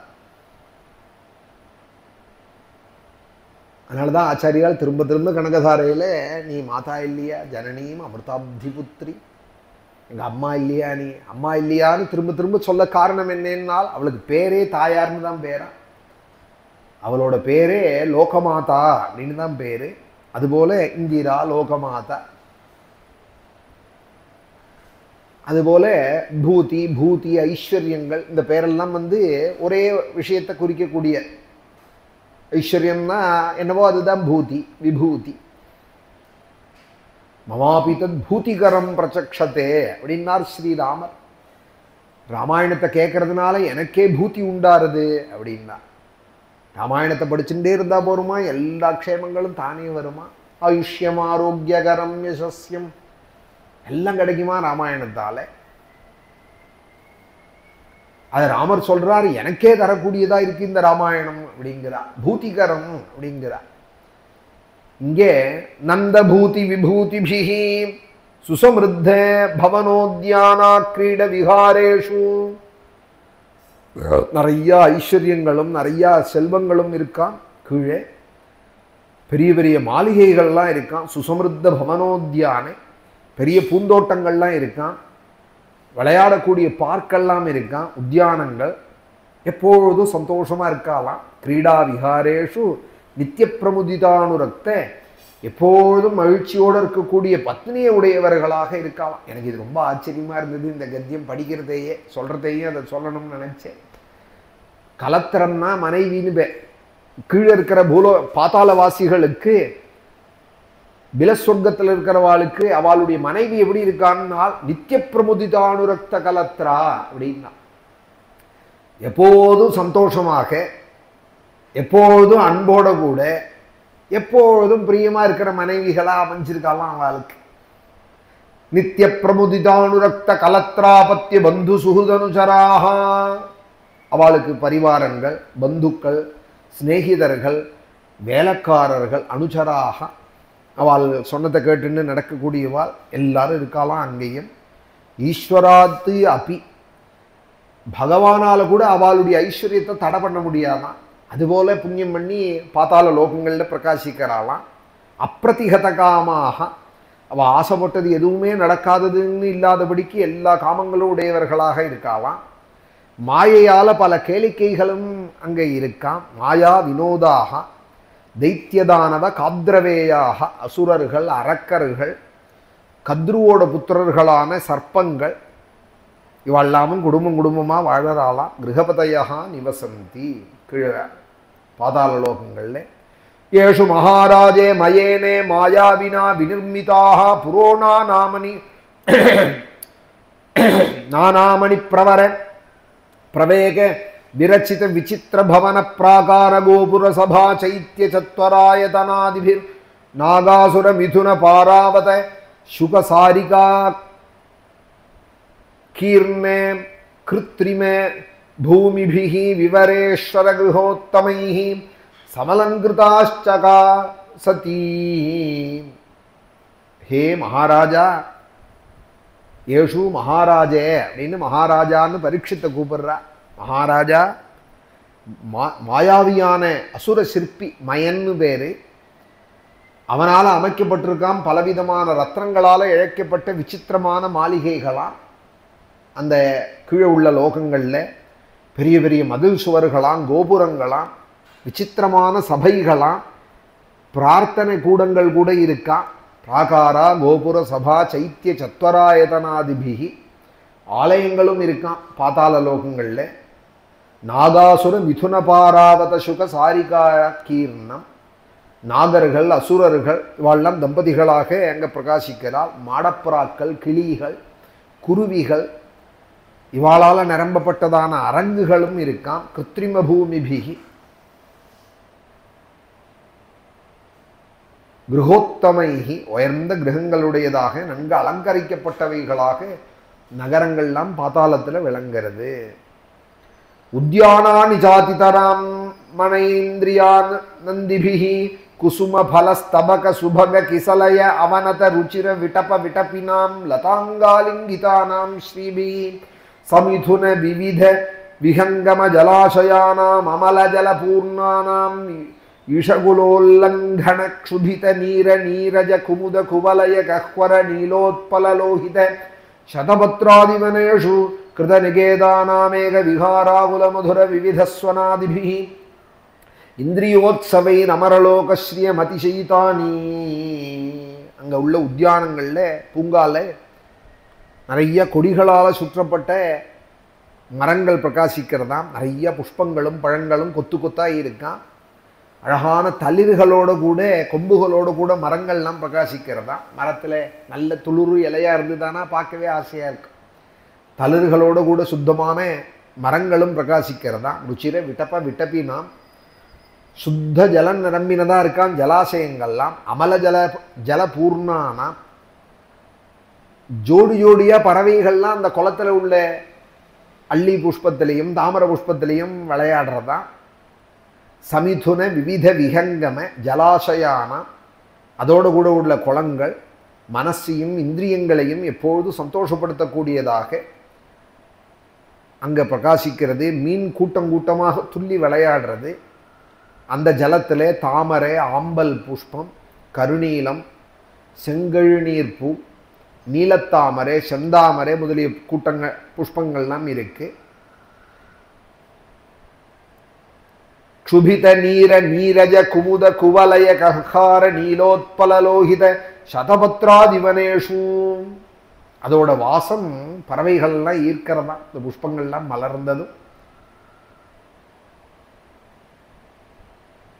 அதனால தான் ஆச்சாரியால் திரும்ப திரும்ப கனகதாரையில் நீ மாதா இல்லையா, ஜனனியும் அமிர்தாப்திபுத்திரி, எங்கள் அம்மா இல்லையா, நீ அம்மா இல்லையான்னு திரும்ப திரும்ப சொல்ல காரணம் என்னன்னால் அவளுக்கு பேரே தாயார்னு தான் பேரா. அவளோட பேரே லோகமாதா அப்படின்னு தான் பேர். அதுபோல இந்திரா லோகமாதா. அதுபோல பூதி ஐஸ்வர்யங்கள், இந்த பேரெல்லாம் ஒரே விஷயத்தை குறிக்கக்கூடிய. ஐஸ்வர்யம்னா என்னவோ அதுதான் பூதி விபூதி. மமாபி தத் பூதிகரம் பிரச்சக்ஷதே அப்படின்னார் ஸ்ரீராமர். ராமாயணத்தை கேட்கறதுனால எனக்கே பூதி உண்டாருது அப்படின்னா. ராமாயணத்தை படிச்சுட்டே இருந்தா போருமா, எல்லா க்ஷேமங்களும் தானே வருமா. ஆயுஷ்யம் ஆரோக்கியகரம் யசஸ்யம் எல்லாம் கிடைக்குமா ராமாயணத்தால. அது ராமர் சொல்றார், எனக்கே தரக்கூடியதா இருக்கு இந்த ராமாயணம் அப்படிங்கிறார். பூதிகரம் அப்படிங்கிறார். இங்கே நந்த பூதி விபூதிபிஹி சுசமிருத்த பவனோத்யானா கிரீட விஹாரேஷு, நிறைய ஐஸ்வர்யங்களும் நிறைய செல்வங்களும் இருக்கான். கீழே பெரிய பெரிய மாளிகைகள்லாம் இருக்கான். சுசமிருத்த பவனோத்யானை, பெரிய பூந்தோட்டங்கள்லாம் இருக்கான். விளையாடக்கூடிய பார்க்கெல்லாம் இருக்கான். உத்தியானங்கள் எப்பொழுதும் சந்தோஷமாக இருக்கலாம். கிரீடா விஹாரேஷு நித்திய பிரமுதிதானுரக்த எப்போதும் மகிழ்ச்சியோடு இருக்கக்கூடிய பத்னியை உடையவர்களாக இருக்கலாம். எனக்கு இது ரொம்ப ஆச்சரியமாக இருந்தது. இந்த கத்தியம் படிக்கிறதையே சொல்கிறதையே அதை சொல்லணும்னு நினச்சேன். கலத்திரம்னா மனைவின்னு கீழே இருக்கிற பாதாளவாசிகளுக்கு, பிலஸ்வர்க்கத்தில் இருக்கிறவாளுக்கு அவளுடைய மனைவி எப்படி இருக்கான்னால் நித்திய பிரமுதிதானுரக்த கலத்ரா அப்படின்னா, எப்போதும் சந்தோஷமாக, எப்போதும் அன்போட கூட, எப்போதும் பிரியமா இருக்கிற மனைவிகளா அமைஞ்சிருக்கலாம் அவளுக்கு. நித்திய பிரமுதிதானுரக்த கலத்ராபத்திய பந்து சுகுதனுச்சராக, அவளுக்கு பரிவாரங்கள், பந்துக்கள், சிநேகிதர்கள், வேலைக்காரர்கள், அனுச்சராக, அவள் சொன்னதை கேட்டுன்னு நடக்கக்கூடியவாள் எல்லாரும் இருக்காலாம். அங்கேயும் ஈஸ்வராத்து அபி, பகவானால கூட அவளுடைய ஐஸ்வர்யத்தை தடை பண்ண முடியாதான். அதுபோல புண்ணியம் பண்ணி பாத்தாள லோகங்களில் பிரகாசிக்கிறாளாம். அப்பிரதிகத காமாக, அவள் ஆசைப்பட்டது எதுவுமே நடக்காததுன்னு இல்லாதபடிக்கு எல்லா காமங்களும் உடையவர்களாக இருக்காளாம். மாயையால் பல கேளிக்கைகளும் அங்கே இருக்காம். மாயா வினோதாக தைத்தியதானவ காத்ரவேயாக, அசுரர்கள், அரக்கர்கள், கத்ருவோட புத்திரர்களான சர்ப்பங்கள், இவெல்லாமும் குடும்பமாக வாழறாளாம். கிரகபதையா நிவசந்தி, கீழே பாதாள லோகங்களில். ஏஷு மகாராஜே மயேனே மாயாவினா வினிர்மிதாக புரோணா நாமனி நானாமணி பிரவர பிரவேக விரச்சித விசித்திர பவன பிராகார கோபுர சபா சைத்திய சத்வராயதனாதிபிர் நாகாசுர மிதுன பாராவத சுகசாரிகா கீர்ணே கிருத்ரிமே பூமிபிஹி விவரேஸ்வர கிருஹோத்தமைஹி சமலங்கிருதாஷ்சகா சதீ. ஹே மகாராஜா, ஏஷு மகாராஜே அப்படின்னு மகாராஜான்னு பரீட்சித்தை கூப்பிடுறா. மகாராஜா, மாயாவியான அசுர சிற்பி மயன்னு பேரு, அவனால் அமைக்கப்பட்டிருக்கான் பலவிதமான ரத்னங்களால் இழைக்கப்பட்ட விசித்திரமான மாளிகைகளாம். அந்த கீழே உள்ள லோகங்களில் பெரிய பெரிய மதில் சுவர்களாம், கோபுரங்களாம், விசித்திரமான சபைகளாம், பிரார்த்தனை கூடங்கள் கூட இருக்கா. பிராகாரா கோபுர சபா சைத்திய சத்வராயதனாதிபிகி, ஆலயங்களும் இருக்கான் பாதாள லோகங்களில். நாகாசுர மிதுன பாராவத சுக சாரிகா கீர்ணம், நாகர்கள், அசுரர்கள் இவெல்லாம் தம்பதிகளாக அங்கே பிரகாசிக்கிறாள். மாடப்புறாக்கள், கிளிகள், குருவிகள், இவாளால் நிரம்பப்பட்டதான அரங்குகளும் இருக்காம். கிருத்திரிம பூமிபிகி கிரகோத்தமைகி, உயர்ந்த கிரகங்களுடையதாக நன்கு அலங்கரிக்கப்பட்டவைகளாக நகரங்கள்லாம் பாதாளத்தில் விளங்கிறது. உத்யானானி ஜாதிதராம் மனைந்திரியான் நந்திபிஹி குசும பலஸ்தபக சுபக கிசலய அவனத ருச்சிர விடப விடபினாம் லதாங்காலிங்கிதானாம் ஸ்ரீபி சமிதுன விவித விஹங்கம ஜலாசயானாம் அமல ஜலபூர்ணானாம் ஈஷகுலோல்லங்கன க்ஷுதித நீர நீரஜ குமுத குவலய கஹ்வர நீலோத்பலலோஹித சதபத்ராதிவனேஷு கிருத நிகேதானாமேக விஹாராகுல மதுர விவிதஸ்வனாதிபிஹி இந்திரியோத்சவை நமரலோகஸ்ரீயம் அதிசயிதானி. அங்கே உள்ள உத்தியானங்களில், பூங்கால நிறைய கொடிகளால் சுற்றப்பட்ட மரங்கள் பிரகாசிக்கிறதாம். நிறைய புஷ்பங்களும் பழங்களும் கொத்து கொத்தாக இருக்கான். அழகான தளிர்களோடு கூட, கொம்புகளோடு கூட மரங்கள்லாம் பிரகாசிக்கிறதா. மரத்தில் நல்ல துளிர் இலையாக இருந்துதானா பார்க்கவே ஆசையாக இருக்கும். தளிர்களோடு கூட சுத்தமான மரங்களும் பிரகாசிக்கிறதா. ருச்சிர விட்டப்ப விட்டப்பினாம், சுத்த ஜலம் நிரம்பினதாக இருக்கான் ஜலாசயங்கள்லாம். அமல ஜலபூர்ணானா, ஜோடி ஜோடியாக பறவைகள்லாம் அந்த குளத்தில் உள்ள அள்ளி புஷ்பத்திலையும் தாமர புஷ்பத்திலையும் விளையாடுறதா. சமிதுன விவித விஹங்கம ஜலாசயான, அதோடு கூட உள்ள குளங்கள் மனசையும் இந்திரியங்களையும் எப்பொழுது சந்தோஷப்படுத்தக்கூடியதாக அங்கே பிரகாசிக்கிறது. மீன் கூட்டம் கூட்டமாக துள்ளி விளையாடுறது. அந்த ஜலத்தில் தாமரை, ஆம்பல் புஷ்பம், கருநீலம், செங்கழுநீர்பூ, நீலத்தாமரை, செந்தாமரை முதலிய புஷ்பங்கள்லாம் இருக்குது. க்ஷுபித நீர நீரஜ குமுத குவலய கஹார நீலோத்பலலோகித சதபத்ராதிவனேஷு. அதோட வாசம் பறவைகள்லாம் ஈர்க்கிறதா, இந்த புஷ்பங்கள்லாம் மலர்ந்ததும்.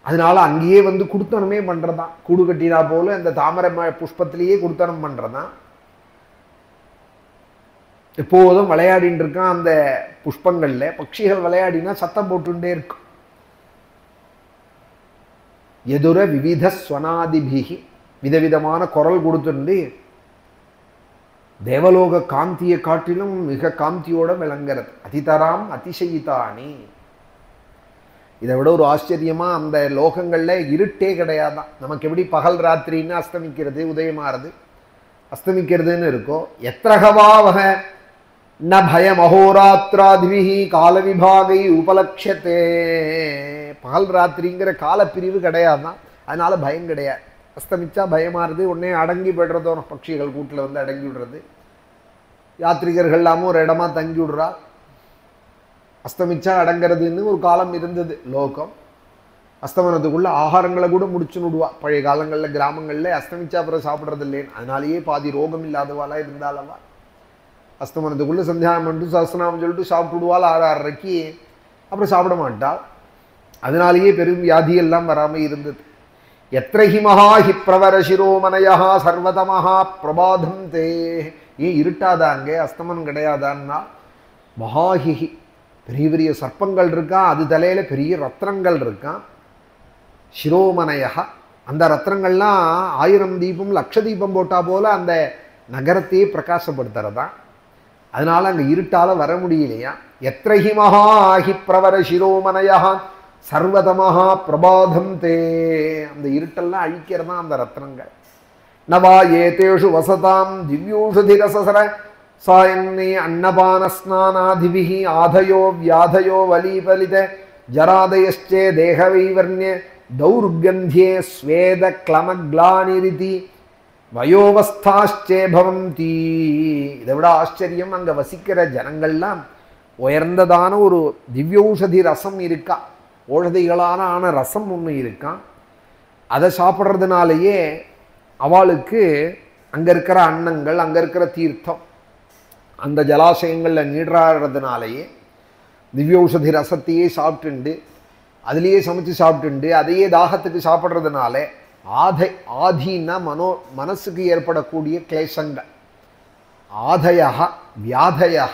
அதனால அங்கேயே வந்து குடுத்தனமே பண்றதான், கூடு கட்டினா போல அந்த தாமரை புஷ்பத்திலேயே குடுத்தனம் பண்றதான். எப்போதும் விளையாடிட்டு இருக்கான் அந்த புஷ்பங்கள்ல. பட்சிகள் விளையாடினா சத்தம் போட்டுட்டே இருக்கும். எதுர விவித ஸ்வனாதிபிகி, விதவிதமான குரல் கொடுத்துட்டு தேவலோக காந்தியை காட்டிலும் மிக காந்தியோட விளங்குறது. அதிதராம் அதிசயிதானி. இதை விட ஒரு ஆச்சரியமா அந்த லோகங்கள்ல இருட்டே கிடையாதான். நமக்கு எப்படி பகல் ராத்திரின்னு அஸ்தமிக்கிறது உதயமாறது அஸ்தமிக்கிறதுன்னு இருக்கோ, எத்திரகவாவக ந பயம் அஹோராத்திராதிபிஹி கால விபாகை உபலட்சத்தே. பகல் ராத்திரிங்கிற காலப்பிரிவு கிடையாதான், அதனால பயம் கிடையாது. அஸ்தமிச்சா பயமாறுது, உடனே அடங்கி போய்டுறதோ, பட்சிகள் கூட்டில் வந்து அடங்கி விடுறது. யாத்திரிகர்கள் எல்லாமும் ஒரு இடமா தங்கி விடுறா. அஸ்தமிச்சா அடங்கிறதுன்னு ஒரு காலம் இருந்தது லோகம். அஸ்தமனத்துக்குள்ள ஆகாரங்களை கூட முடிச்சு விடுவா. பழைய காலங்களில் கிராமங்களில் அஸ்தமிச்சா அப்புறம் சாப்பிட்றது இல்லைன்னு, அதனாலேயே பாதி ரோகம் இல்லாதவாளா இருந்தாலவா அஸ்தமனத்துக்குள்ள சந்தியானம் பண்ணிட்டு சஹஸ்ரநாமம் சொல்லிட்டு சாப்பிட்டுடுவாள் 6:30க்கு. அப்புறம் சாப்பிட மாட்டாள். அதனாலேயே பெரும் வியாதியெல்லாம் வராமல் இருந்தது. எத்திரஹி மகா ஹி பிரவர சிரோமனயா சர்வதமஹா பிரபாதம் தே. ஏன் இருட்டாதாங்க, அஸ்தமனம் கிடையாதான்னா, மகாஹிஹி பெரிய பெரிய சர்ப்பங்கள் இருக்கான், அது தலையில பெரிய ரத்னங்கள் இருக்கான். சிரோமனயா, அந்த ரத்னங்கள்லாம் 1000 தீபம் 1,00,000 தீபம் போட்டா போல அந்த நகரத்தையே பிரகாசப்படுத்துறதான். அதனால அங்க இருட்டால வர முடியலையா. எத்திரஹி மகாஹி பிரவர சிரோமனயா சர்வதமஹா பிரபாதம் தே. அந்த இருட்டெல்லாம் அழிக்கிறதா அந்த ரத்னங்கள். நவா ஏதேஷு வசதாம் திவ்யூஷதி ரசசர சாயன்னே அன்னபான ஸ்நானாதிபிஹி ஆதயோ வியாதயோ வலீபலித ஜராதயஸ்சே தேகவைவர்ணிய தௌர்கந்தியே ஸ்வேத க்ளமக்லானிரிதி வயோவஸ்தாச்சே பவந்தி. இதை விட ஆச்சரியம், அங்க வசிக்கிற ஜனங்கள்லாம் உயர்ந்ததான ஒரு திவ்யௌஷதி ரசம் இருக்கா, ஓஷதிகளான ரசம் ஒன்று இருக்கான். அதை சாப்பிட்றதுனாலேயே அவளுக்கு அங்கே இருக்கிற அன்னங்கள், அங்கே இருக்கிற தீர்த்தம், அந்த ஜலாசயங்களில் நீராடுறதுனாலேயே திவ்யௌஷதி ரசத்தையே சாப்பிட்டுண்டு அதுலேயே சமைச்சு சாப்பிட்டுண்டு அதையே தாகத்துக்கு சாப்பிட்றதுனால ஆதின்னா மனசுக்கு ஏற்படக்கூடிய கிளேசங்கள். ஆதயா வியாதயா,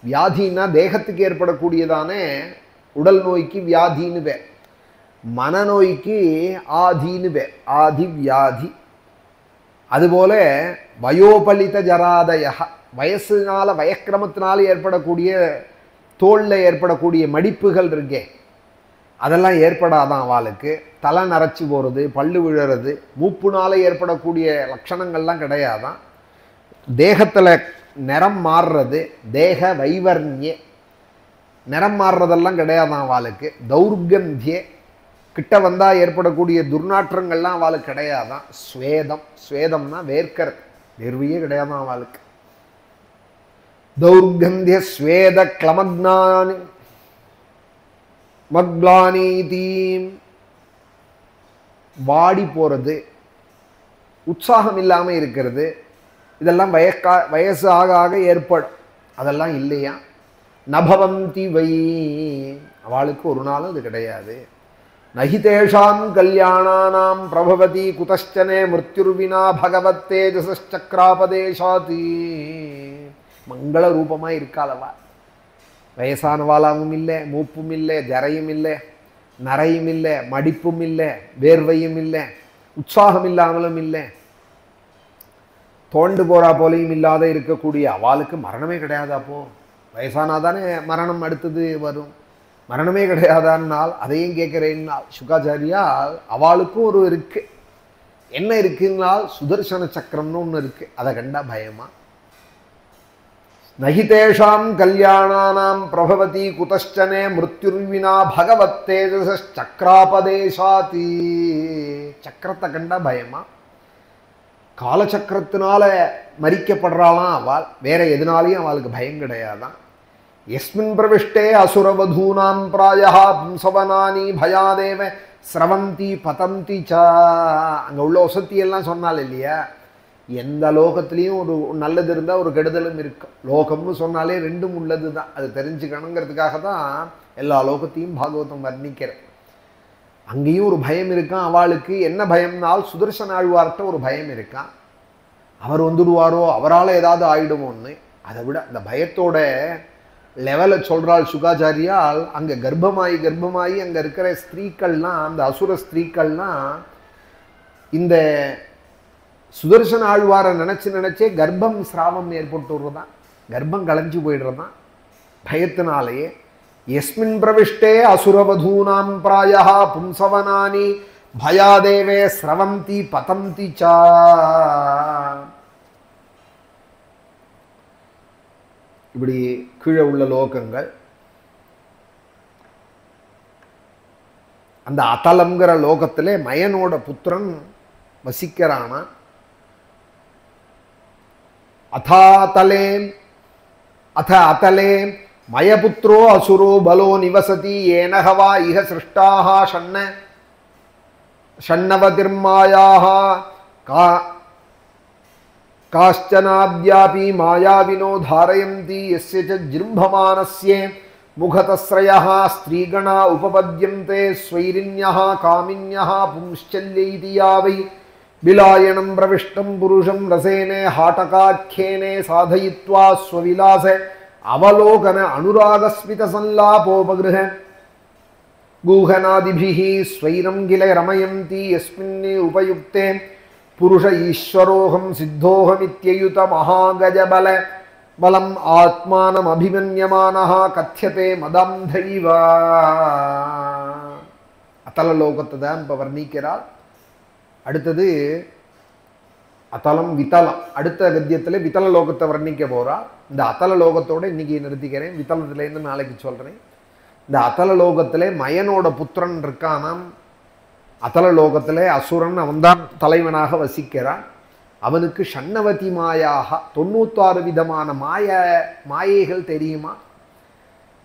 வியாதின்னா தேகத்துக்கு ஏற்படக்கூடியதான உடல் நோய்க்கு வியாதின்னு பேர், மனநோய்க்கு ஆதின்னு பேர், ஆதி வியாதி. அதுபோல வயோபலித ஜராதய, வயசுனால வயக்கிரமத்தினால ஏற்படக்கூடிய தோளில் ஏற்படக்கூடிய மடிப்புகள் இருக்கே, அதெல்லாம் ஏற்படாதான் அவளுக்கு. தலை நரைச்சி போகிறது, பல்லு விழுறது, மூப்புனால ஏற்படக்கூடிய லட்சணங்கள்லாம் கிடையாதான். தேகத்தில் நிறம் மாறுறது, தேக வைவர்ணிய நிறம் மாறுறதெல்லாம் கிடையாதான் அவளுக்கு. தௌர்கந்திய கிட்ட வந்தால் ஏற்படக்கூடிய துர்நாற்றங்கள்லாம் அவளுக்கு கிடையாதான். ஸ்வேதம், ஸ்வேதம்னா வேர்க்கர், வேர்வையே கிடையாதான் அவளுக்கு. தௌர்கந்திய ஸ்வேத க்ளமக்னானி மக்லானீதீம், வாடி போகிறது, உற்சாகம் இல்லாமல் இருக்கிறது, இதெல்லாம் வயசு ஆக ஆக ஏற்படும். அதெல்லாம் இல்லையா. நபவந்தி வை, அவளுக்கு ஒரு நாளும் அது கிடையாது. நஹிதேஷாம் கல்யாணானாம் பிரபவதி குதஷ்டனே மிருத்யுர்வினா பகவத் தேஜசக்ராபதேசாதி. மங்கள ரூபமாக இருக்காளவா. வயசானவாளாவும் இல்லை, மூப்பும் இல்லை, ஜரையும் இல்லை, நரையும் இல்லை, மடிப்பும் இல்லை, வேர்வையும் இல்லை, உற்சாகம் இல்லாமலும் இல்லை, தோண்டு போறா போலையும் இல்லாத இருக்கக்கூடிய அவளுக்கு மரணமே கிடையாது. அப்போ வயசானாதானே மரணம் அடுத்தது வரும். மரணமே கிடையாதான்னால் அதையும் கேட்குறேன்னால் சுகாச்சாரியா அவளுக்கும் ஒரு இருக்கு. என்ன இருக்குன்னால் சுதர்சன சக்கரம்னு ஒன்று இருக்கு. அதை கண்டா பயமா. நஹிதேஷாம் கல்யாணானாம் பிரபவதி குதஷ்டனே மிருத்யுர்வினா பகவத் தேஜசக்ராபதேசாதி. சக்கரத்தை கண்டா பயமா. காலச்சக்கரத்தினால மறிக்கப்படுறாளாம் அவள், வேற எதுனாலையும் அவளுக்கு பயம் கிடையாதான். எஸ்மின் பிரவிஷ்டே அசுரவதூனாம் பிராயः பும்சவனானி பயாதேவ ஸ்ரவந்தி பதந்தி ச. அங்கே உள்ள வசதியெல்லாம் சொன்னால் இல்லையா, எந்த லோகத்துலேயும் ஒரு நல்லது இருந்தால் ஒரு கெடுதலும் இருக்கும். லோகம்னு சொன்னாலே ரெண்டும் உள்ளது தான், அது தெரிஞ்சுக்கணுங்கிறதுக்காக தான் எல்லா லோகத்தையும் பாகவதம் வர்ணிக்கிறது. அங்கேயும் ஒரு பயம் இருக்கான். அவளுக்கு என்ன பயம்னால் சுதர்சன ஆழ்வார்கிட்ட ஒரு பயம் இருக்கான், அவர் வந்துடுவாரோ, அவரால் ஏதாவது ஆயிடுமோன்னு. அதை விட அந்த பயத்தோட லெவலை சொல்கிறாள் சுகாச்சாரியால். அங்கே கர்ப்பமாயி அங்கே இருக்கிற ஸ்திரீக்கள்லாம், அந்த அசுர ஸ்திரீக்கள்லாம் இந்த சுதர்சன ஆழ்வாரை நினச்சே கர்ப்பம் சிராவம் ஏற்பட்டு வருதான், கர்ப்பம் களைஞ்சு போயிடுறதான் பயத்தினாலேயே. எஸ்மின் பிரவிஷ்டே அசுரவதூனாம் பிராயः பும்சவனானி பயாதேவே ஸ்ரவந்தி பதந்தி ச. இப்படி கீழே உள்ள லோகங்கள். அந்த அதலம்ங்கிற லோகத்திலே மயனோட புத்திரன் வசிக்கிறானா. அத்தலே மயபுத்ரோ அசுரோ பலோ நிவசதி ஏனகவா இஹ சிருஷ்டாஹ ஷண்ணவதிர்மாயாஹ காஷ்சனாத்யாபி மாயாவினோ தாரயந்தி யஸ்ய ச ஜிரும்பமானஸ்ய முகதஸ்ரயः ஸ்ரீகணா உபபத்யந்தே ஸ்வைரிண்யः காமின்யः பும்ஷ்சல்யைதி யாவை விலாயனம் பிரவிஷ்டம் புருஷம் ரசேனே ஹாட்டகாख्येने சாதயித்வா ஸ்வவிலாச அவலோகன அனுராகஸ்மித சல்லாபோபகிருஹ கூஹனாதிபிஹி ஸ்வைரம் கில ரமயந்தி யஸ்மின்னே உபயுக்தே புருஷ ஈஸ்வரோகம் சித்தோகமித்யயுத மகாகஜபல பலம் ஆத்மானம் அபிமன்யமானஹ கத்யதே மதம்தைவ. அத்தல லோகத்தை தான் இப்போ வர்ணிக்கிறார். அடுத்தது அத்தலம் வித்தலம். அடுத்த கத்தியத்தில் வித்தல லோகத்தை வர்ணிக்க போறா. இந்த அத்தல லோகத்தோட இன்னைக்கு நிறுத்திக்கிறேன், வித்தலத்துலேருந்து நாளைக்கு சொல்கிறேன். இந்த அத்தல லோகத்திலே மயனோட புத்திரன் இருக்கானாம். அத்தல லோகத்திலே அசுரன் அவன்தான் தலைவனாக வசிக்கிறான். அவனுக்கு ஷண்ணவதி மாயாக 96 விதமான மாயைகள் தெரியுமா.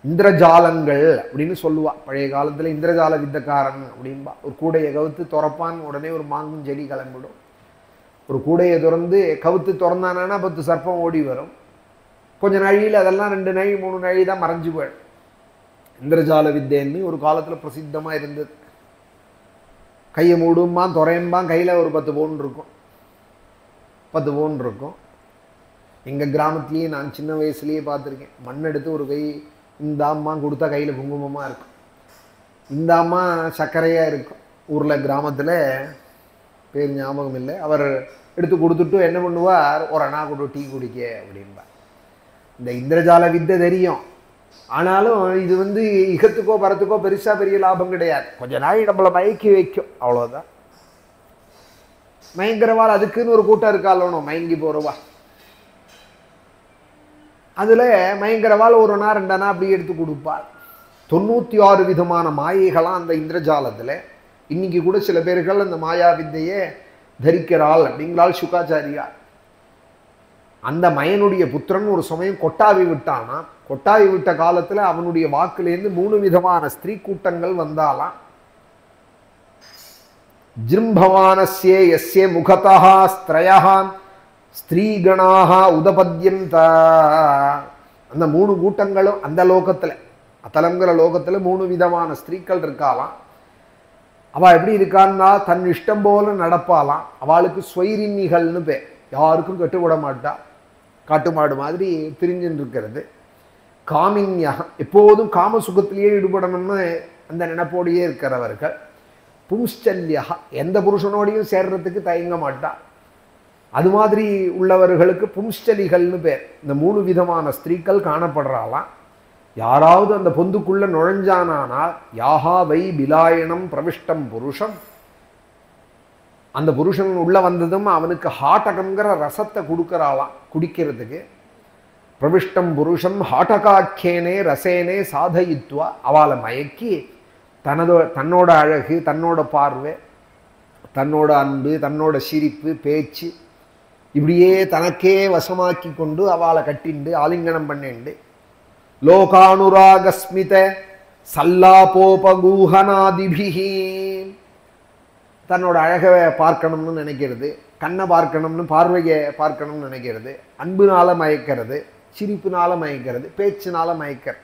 இந்திரஜாலங்கள் அப்படின்னு சொல்லுவா. பழைய காலத்தில் இந்திரஜால வித்தக்காரன் அப்படின்பா. ஒரு கூடையை கவுத்து திறப்பான், உடனே ஒரு மாங்கும் செடி கிளம்பிடும். ஒரு கூடையை திறந்து கவுத்து திறந்தானா 10 சர்ப்பம் ஓடி வரும். கொஞ்ச நாழியில் அதெல்லாம் 2 நாழி 3 நாழி தான் மறைஞ்சு போயிடும். இந்திரஜால வித்தைன்னு ஒரு காலத்தில் பிரசித்தமாக இருந்தது. கையை மூடும்பான், துறையம்பான், கையில் ஒரு 10 பவுன் இருக்கும், 10 பவுன் இருக்கும். எங்கள் கிராமத்துலேயே நான் சின்ன வயசுலேயே பார்த்துருக்கேன். மண் எடுத்து ஒரு கை இந்த அம்மா கொடுத்தா கையில் குங்குமமாக இருக்கும், இந்த அம்மா சர்க்கரையாக இருக்கும். ஊரில் கிராமத்தில் பேர் ஞாபகம் இல்லை. அவர் எடுத்து கொடுத்துட்டு என்ன பண்ணுவார், ஒரு அண்ணா கொடு டீ குடிக்க அப்படின்பார். இந்த இந்திரஜால வித்தை தெரியும், ஆனாலும் இது இகத்துக்கோ பரத்துக்கோ பெருசாக பெரிய லாபம் கிடையாது. கொஞ்ச நாள் நம்மளை மயக்கி வைக்கும், அவ்வளோதான். மயங்கரவாள் அதுக்குன்னு ஒரு கூட்டம் இருக்காளோ மயங்கி போகிறவா. அதில் மயங்கரவாள் 1 நாள் 2 நாள் அப்படி எடுத்து கொடுப்பாள். 96 விதமான மாயைகளாம் அந்த இந்திரஜாலத்தில். இன்னைக்கு கூட சில பேர்கள் அந்த மாயா வித்தையை தரிக்கிறாள் அப்படிங்கிறாள் சுகாச்சாரியா. அந்த மயனுடைய புத்திரன் ஒரு சமயம் கொட்டாவி விட்டானா. கொட்டாவி விட்ட காலத்தில் அவனுடைய வாக்குலேருந்து 3 விதமான ஸ்திரீ கூட்டங்கள் வந்தாலாம். ஜிரும்பவானஸ்ய யஸ்ய முகதஹ ஸ்த்ரயஹ ஸ்திரீகணாஹ உதபத்யந்த. அந்த 3 கூட்டங்களும் அந்த லோகத்தில், அத்தலங்கிற லோகத்தில் 3 விதமான ஸ்திரீக்கள் இருக்காளாம். அவள் எப்படி இருக்கான்னா தன் இஷ்டம் போல நடப்பாளாம். அவளுக்கு ஸ்வைரின்னிகள்னு பேர். யாருக்கும் கட்டுவிட மாட்டா, காட்டு மாடு மாதிரி திரிஞ்சுன்னு இருக்கிறது. காமின்யாக, எப்போதும் காம சுகத்திலேயே ஈடுபடணும்னு அந்த நினைப்போடையே இருக்கிறவர்கள். பும்ஸ்சல்யாக, எந்த புருஷனோடையும் சேர்றதுக்கு தயங்க மாட்டா. அது மாதிரி உள்ளவர்களுக்கு பும்ஸ்சலிகள்னு பேர். இந்த 3 விதமான ஸ்திரீக்கள் காணப்படுறாளாம். யாராவது அந்த பொந்துக்குள்ள நுழைஞ்சானால் யாஹா வை பிலாயனம் பிரவிஷ்டம் புருஷம், அந்த புருஷன் உள்ள வந்ததும் அவனுக்கு ஹாட்டகங்கிற ரசத்தை கொடுக்கறாளாம் குடிக்கிறதுக்கு. பிரவிஷ்டம் புருஷம் ஹாட்டகாख्येने ரசேனே சாதயித்வா. அவளை மயக்கி தன்னோட அழகு, தன்னோட பார்வை, தன்னோட அன்பு, தன்னோட சிரிப்பு, பேச்சு இப்படியே தனக்கே வசமாக்கி கொண்டு அவளை கட்டிண்டு ஆலிங்கனம் பண்ணிண்டு லோகானுராகஸ்மித சல்லாபோபகூஹனாதிபிஹி. தன்னோட அழகை பார்க்கணும்னு நினைக்கிறது, கண்ணை பார்க்கணும்னு, பார்வையை பார்க்கணும்னு நினைக்கிறது, அன்புனால மயக்கிறது, சிரிப்புனால மயக்கிறது, பேச்சுனால மயக்கிறது.